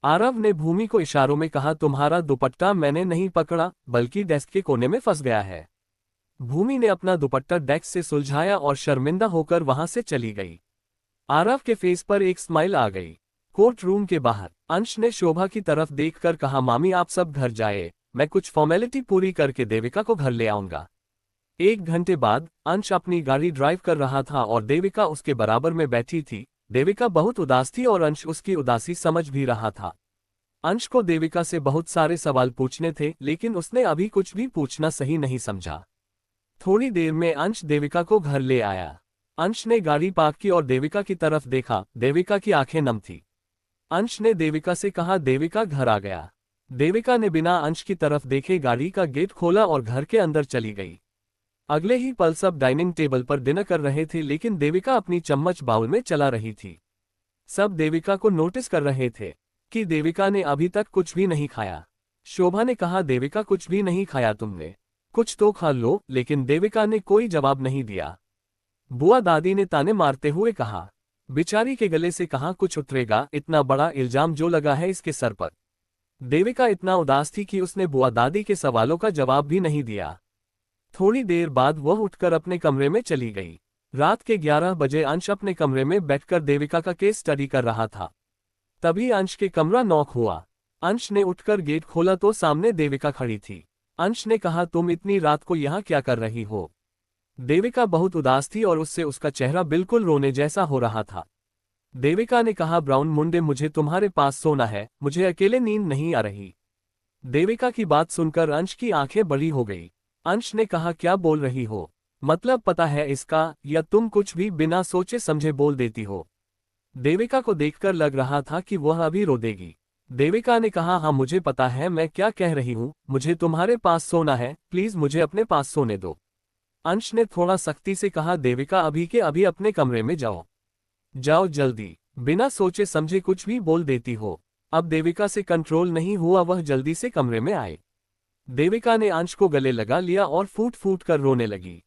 आरव ने भूमि को इशारों में कहा, तुम्हारा दुपट्टा मैंने नहीं पकड़ा बल्कि डेस्क के कोने में फंस गया है। भूमि ने अपना दुपट्टा डेस्क से सुलझाया और शर्मिंदा होकर वहां से चली गई। आरव के फेस पर एक स्माइल आ गई। कोर्ट रूम के बाहर अंश ने शोभा की तरफ देखकर कहा, मामी आप सब घर जाए, मैं कुछ फॉर्मेलिटी पूरी करके देविका को घर ले आऊंगा। 1 घंटे बाद अंश अपनी गाड़ी ड्राइव कर रहा था और देविका उसके बराबर में बैठी थी। देविका बहुत उदास थी और अंश उसकी उदासी समझ भी रहा था। अंश को देविका से बहुत सारे सवाल पूछने थे लेकिन उसने अभी कुछ भी पूछना सही नहीं समझा। थोड़ी देर में अंश देविका को घर ले आया। अंश ने गाड़ी पार्क की और देविका की तरफ देखा। देविका की आंखें नम थी। अंश ने देविका से कहा, देविका घर आ गया। देविका ने बिना अंश की तरफ देखे गाड़ी का गेट खोला और घर के अंदर चली गई। अगले ही पल सब डाइनिंग टेबल पर डिनर कर रहे थे लेकिन देविका अपनी चम्मच बाउल में चला रही थी। सब देविका को नोटिस कर रहे थे कि देविका ने अभी तक कुछ भी नहीं खाया। शोभा ने कहा, देविका कुछ भी नहीं खाया तुमने, कुछ तो खा लो। लेकिन देविका ने कोई जवाब नहीं दिया। बुआ दादी ने ताने मारते हुए कहा, बिचारी के गले से कहाँ कुछ उतरेगा, इतना बड़ा इल्जाम जो लगा है इसके सर पर। देविका इतना उदास थी कि उसने बुआ दादी के सवालों का जवाब भी नहीं दिया। थोड़ी देर बाद वह उठकर अपने कमरे में चली गई। रात के 11 बजे अंश अपने कमरे में बैठकर देविका का केस स्टडी कर रहा था। तभी अंश के कमरा नॉक हुआ। अंश ने उठकर गेट खोला तो सामने देविका खड़ी थी। अंश ने कहा, तुम इतनी रात को यहाँ क्या कर रही हो? देविका बहुत उदास थी और उससे उसका चेहरा बिल्कुल रोने जैसा हो रहा था। देविका ने कहा, ब्राउन मुंडे मुझे तुम्हारे पास सोना है, मुझे अकेले नींद नहीं आ रही। देविका की बात सुनकर अंश की आंखें बड़ी हो गई। अंश ने कहा, क्या बोल रही हो? मतलब पता है इसका, या तुम कुछ भी बिना सोचे समझे बोल देती हो? देविका को देखकर लग रहा था कि वह अभी रो देगी। देविका ने कहा, हाँ मुझे पता है मैं क्या कह रही हूँ, मुझे तुम्हारे पास सोना है, प्लीज मुझे अपने पास सोने दो। अंश ने थोड़ा सख्ती से कहा, देविका अभी के अभी अपने कमरे में जाओ, जाओ जल्दी। बिना सोचे समझे कुछ भी बोल देती हो। अब देविका से कंट्रोल नहीं हुआ, वह जल्दी से कमरे में आए। देविका ने अंश को गले लगा लिया और फूट फूट कर रोने लगी।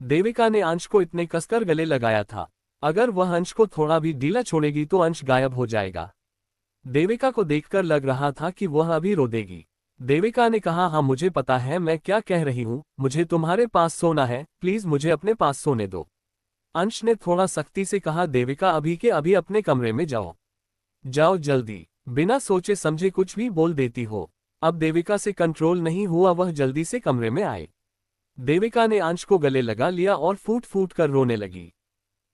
देविका ने अंश को इतने कसकर गले लगाया था, अगर वह अंश को थोड़ा भी ढीला छोड़ेगी तो अंश गायब हो जाएगा। देविका को देखकर लग रहा था कि वह अभी रो देगी। देविका ने कहा, हाँ मुझे पता है मैं क्या कह रही हूँ, मुझे तुम्हारे पास सोना है, प्लीज मुझे अपने पास सोने दो। अंश ने थोड़ा सख्ती से कहा, देविका अभी के अभी अपने कमरे में जाओ, जाओ जल्दी। बिना सोचे समझे कुछ भी बोल देती हो। अब देविका से कंट्रोल नहीं हुआ, वह जल्दी से कमरे में आए। देविका ने अंश को गले लगा लिया और फूट फूट कर रोने लगी।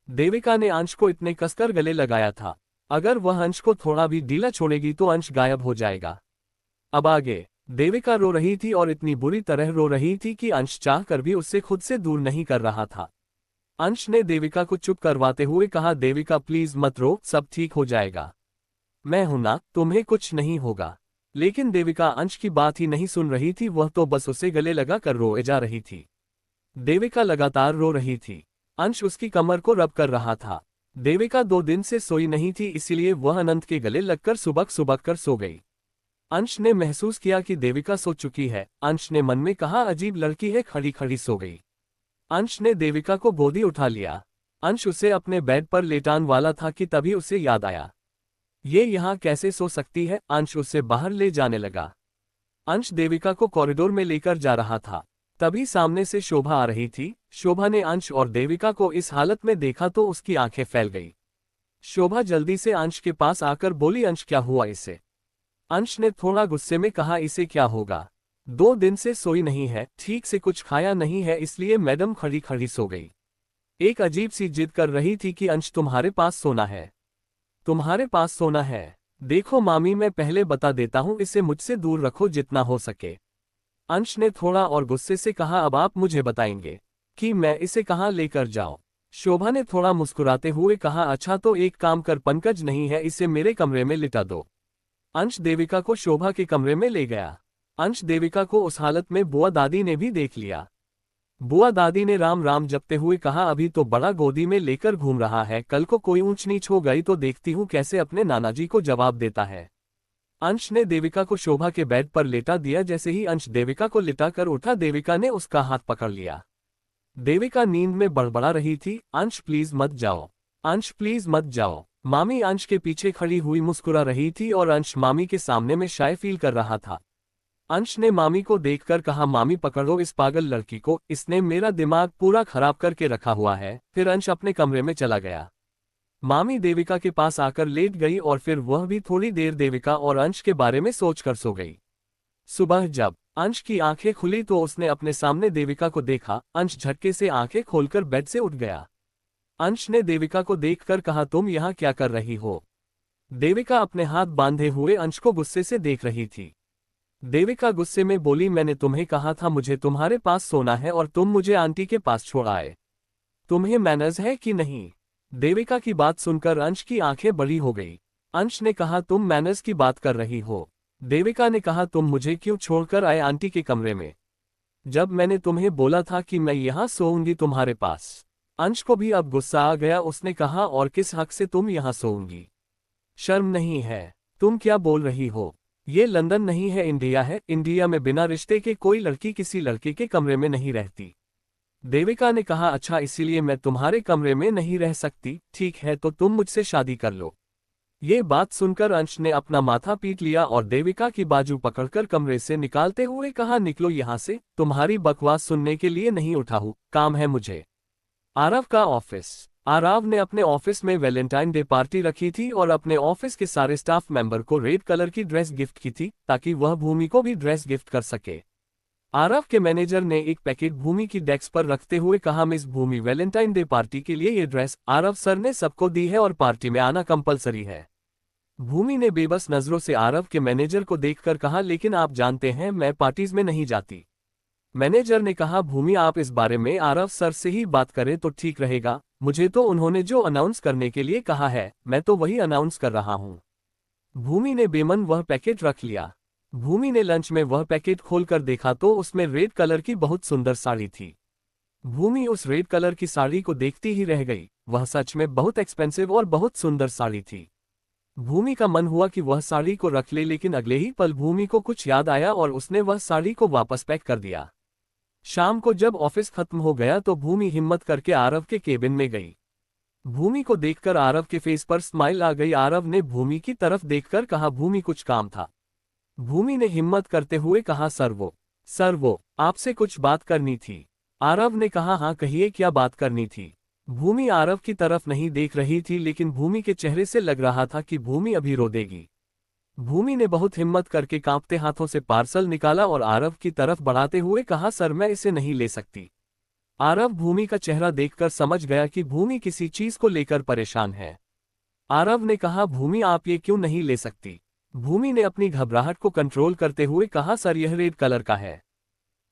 देविका ने अंश को इतने कसकर गले लगाया था, अगर वह अंश को थोड़ा भी ढीला छोड़ेगी तो अंश गायब हो जाएगा। अब आगे देविका रो रही थी और इतनी बुरी तरह रो रही थी कि अंश चाहकर भी उससे खुद से दूर नहीं कर रहा था। अंश ने देविका को चुप करवाते हुए कहा, देविका प्लीज मत रो, सब ठीक हो जाएगा, मैं हूं ना, तुम्हें कुछ नहीं होगा। लेकिन देविका अंश की बात ही नहीं सुन रही थी, वह तो बस उसे गले लगा कर रोए जा रही थी। देविका लगातार रो रही थी। अंश उसकी कमर को रब कर रहा था। देविका 2 दिन से सोई नहीं थी, इसीलिए वह अनंत के गले लगकर सुबक सुबक कर सो गई। अंश ने महसूस किया कि देविका सो चुकी है। अंश ने मन में कहा, अजीब लड़की है, खड़ी खड़ी सो गई। अंश ने देविका को गोदी उठा लिया। अंश उसे अपने बेड पर लेटान वाला था कि तभी उसे याद आया, ये यहाँ कैसे सो सकती है? अंश उससे बाहर ले जाने लगा। अंश देविका को कॉरिडोर में लेकर जा रहा था। तभी सामने से शोभा आ रही थी। शोभा ने अंश और देविका को इस हालत में देखा तो उसकी आंखें फैल गई। शोभा जल्दी से अंश के पास आकर बोली, अंश क्या हुआ इसे? अंश ने थोड़ा गुस्से में कहा, इसे क्या होगा? 2 दिन से सोई नहीं है, ठीक से कुछ खाया नहीं है, इसलिए मैडम खड़ी खड़ी सो गई। एक अजीब सी जिद कर रही थी कि अंश तुम्हारे पास सोना है, तुम्हारे पास सोना है। देखो मामी, मैं पहले बता देता हूं, इसे मुझसे दूर रखो जितना हो सके। अंश ने थोड़ा और गुस्से से कहा, अब आप मुझे बताएंगे कि मैं इसे कहाँ लेकर जाऊं? शोभा ने थोड़ा मुस्कुराते हुए कहा, अच्छा तो एक काम कर, पंकज नहीं है, इसे मेरे कमरे में लिटा दो। अंश देविका को शोभा के कमरे में ले गया। अंश देविका को उस हालत में बुआ दादी ने भी देख लिया। बुआ दादी ने राम राम जपते हुए कहा, अभी तो बड़ा गोदी में लेकर घूम रहा है, कल को कोई ऊंच नीच हो गई तो देखती हूँ कैसे अपने नानाजी को जवाब देता है। अंश ने देविका को शोभा के बेड पर लेटा दिया। जैसे ही अंश देविका को लिटाकर उठा, देविका ने उसका हाथ पकड़ लिया। देविका नींद में बड़बड़ा रही थी, अंश प्लीज मत जाओ, अंश प्लीज मत जाओ। मामी अंश के पीछे खड़ी हुई मुस्कुरा रही थी और अंश मामी के सामने में शाय फील कर रहा था। अंश ने मामी को देखकर कहा, मामी पकड़ो इस पागल लड़की को, इसने मेरा दिमाग पूरा खराब करके रखा हुआ है। फिर अंश अपने कमरे में चला गया। मामी देविका के पास आकर लेट गई और फिर वह भी थोड़ी देर देविका और अंश के बारे में सोचकर सो गई। सुबह जब अंश की आंखें खुली तो उसने अपने सामने देविका को देखा। अंश झटके से आंखें खोलकर बेड से उठ गया। अंश ने देविका को देखकर कहा, तुम यहाँ क्या कर रही हो? देविका अपने हाथ बांधे हुए अंश को गुस्से से देख रही थी। देविका गुस्से में बोली, मैंने तुम्हें कहा था मुझे तुम्हारे पास सोना है और तुम मुझे आंटी के पास छोड़ आए। तुम्हें मैनर्स है कि नहीं? देविका की बात सुनकर अंश की आंखें बड़ी हो गई। अंश ने कहा, तुम मैनर्स की बात कर रही हो? देविका ने कहा, तुम मुझे क्यों छोड़कर आए आंटी के कमरे में, जब मैंने तुम्हें बोला था कि मैं यहाँ सोऊंगी तुम्हारे पास? अंश को भी अब गुस्सा आ गया। उसने कहा, और किस हक से तुम यहाँ सोऊंगी? शर्म नहीं है? तुम क्या बोल रही हो? ये लंदन नहीं है, इंडिया है। इंडिया में बिना रिश्ते के कोई लड़की किसी लड़के के कमरे में नहीं रहती। देविका ने कहा, अच्छा इसीलिए मैं तुम्हारे कमरे में नहीं रह सकती? ठीक है तो तुम मुझसे शादी कर लो। ये बात सुनकर अंश ने अपना माथा पीट लिया और देविका की बाजू पकड़कर कमरे से निकालते हुए कहा, निकलो यहाँ से, तुम्हारी बकवास सुनने के लिए नहीं उठा हूँ, काम है मुझे। आरव का ऑफिस। आरव ने अपने ऑफिस में वैलेंटाइन डे पार्टी रखी थी और अपने ऑफिस के सारे स्टाफ मेंबर को रेड कलर की ड्रेस गिफ्ट की थी ताकि वह भूमि को भी ड्रेस गिफ्ट कर सके। आरव के मैनेजर ने एक पैकेट भूमि की डेस्क पर रखते हुए कहा, मिस भूमि, वैलेंटाइन डे पार्टी के लिए ये ड्रेस आरव सर ने सबको दी है और पार्टी में आना कंपलसरी है। भूमि ने बेबस नजरों से आरव के मैनेजर को देखकर कहा, लेकिन आप जानते हैं मैं पार्टीज में नहीं जाती। मैनेजर ने कहा, भूमि आप इस बारे में आरव सर से ही बात करें तो ठीक रहेगा, मुझे तो उन्होंने जो अनाउंस करने के लिए कहा है मैं तो वही अनाउंस कर रहा हूँ। भूमि ने बेमन वह पैकेट रख लिया। भूमि ने लंच में वह पैकेट खोलकर देखा तो उसमें रेड कलर की बहुत सुंदर साड़ी थी। भूमि उस रेड कलर की साड़ी को देखती ही रह गई। वह सच में बहुत एक्सपेंसिव और बहुत सुंदर साड़ी थी। भूमि का मन हुआ कि वह साड़ी को रख ले, लेकिन अगले ही पल भूमि को कुछ याद आया और उसने वह साड़ी को वापस पैक कर दिया। शाम को जब ऑफिस खत्म हो गया तो भूमि हिम्मत करके आरव के केबिन में गई। भूमि को देखकर आरव के फेस पर स्माइल आ गई। आरव ने भूमि की तरफ देखकर कहा, भूमि कुछ काम था? भूमि ने हिम्मत करते हुए कहा, सर वो आपसे कुछ बात करनी थी। आरव ने कहा, हाँ कहिए, क्या बात करनी थी? भूमि आरव की तरफ नहीं देख रही थी, लेकिन भूमि के चेहरे से लग रहा था कि भूमि अभी रो देगी। भूमि ने बहुत हिम्मत करके कांपते हाथों से पार्सल निकाला और आरव की तरफ बढ़ाते हुए कहा, सर मैं इसे नहीं ले सकती। आरव भूमि का चेहरा देखकर समझ गया कि भूमि किसी चीज को लेकर परेशान है। आरव ने कहा, भूमि आप ये क्यों नहीं ले सकती? भूमि ने अपनी घबराहट को कंट्रोल करते हुए कहा, सर यह रेड कलर का है।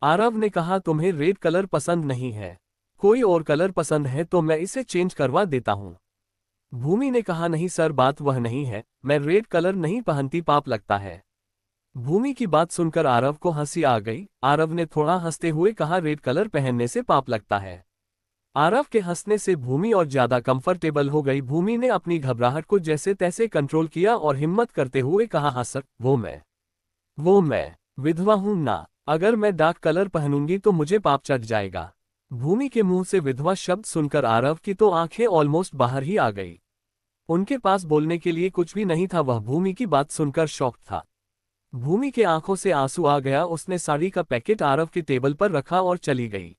आरव ने कहा, तुम्हें रेड कलर पसंद नहीं है? कोई और कलर पसंद है तो मैं इसे चेंज करवा देता हूँ। भूमि ने कहा, नहीं सर बात वह नहीं है, मैं रेड कलर नहीं पहनती, पाप लगता है। भूमि की बात सुनकर आरव को हंसी आ गई। आरव ने थोड़ा हंसते हुए कहा, रेड कलर पहनने से पाप लगता है। आरव के हंसने से भूमि और ज्यादा कंफर्टेबल हो गई। भूमि ने अपनी घबराहट को जैसे तैसे कंट्रोल किया और हिम्मत करते हुए कहा, हाँ सर, वो मैं विधवा हूं ना, अगर मैं डार्क कलर पहनूंगी तो मुझे पाप चढ़ जाएगा। भूमि के मुंह से विधवा शब्द सुनकर आरव की तो आंखें ऑलमोस्ट बाहर ही आ गई। उनके पास बोलने के लिए कुछ भी नहीं था। वह भूमि की बात सुनकर शॉक था। भूमि के आंखों से आंसू आ गया। उसने साड़ी का पैकेट आरव की टेबल पर रखा और चली गई।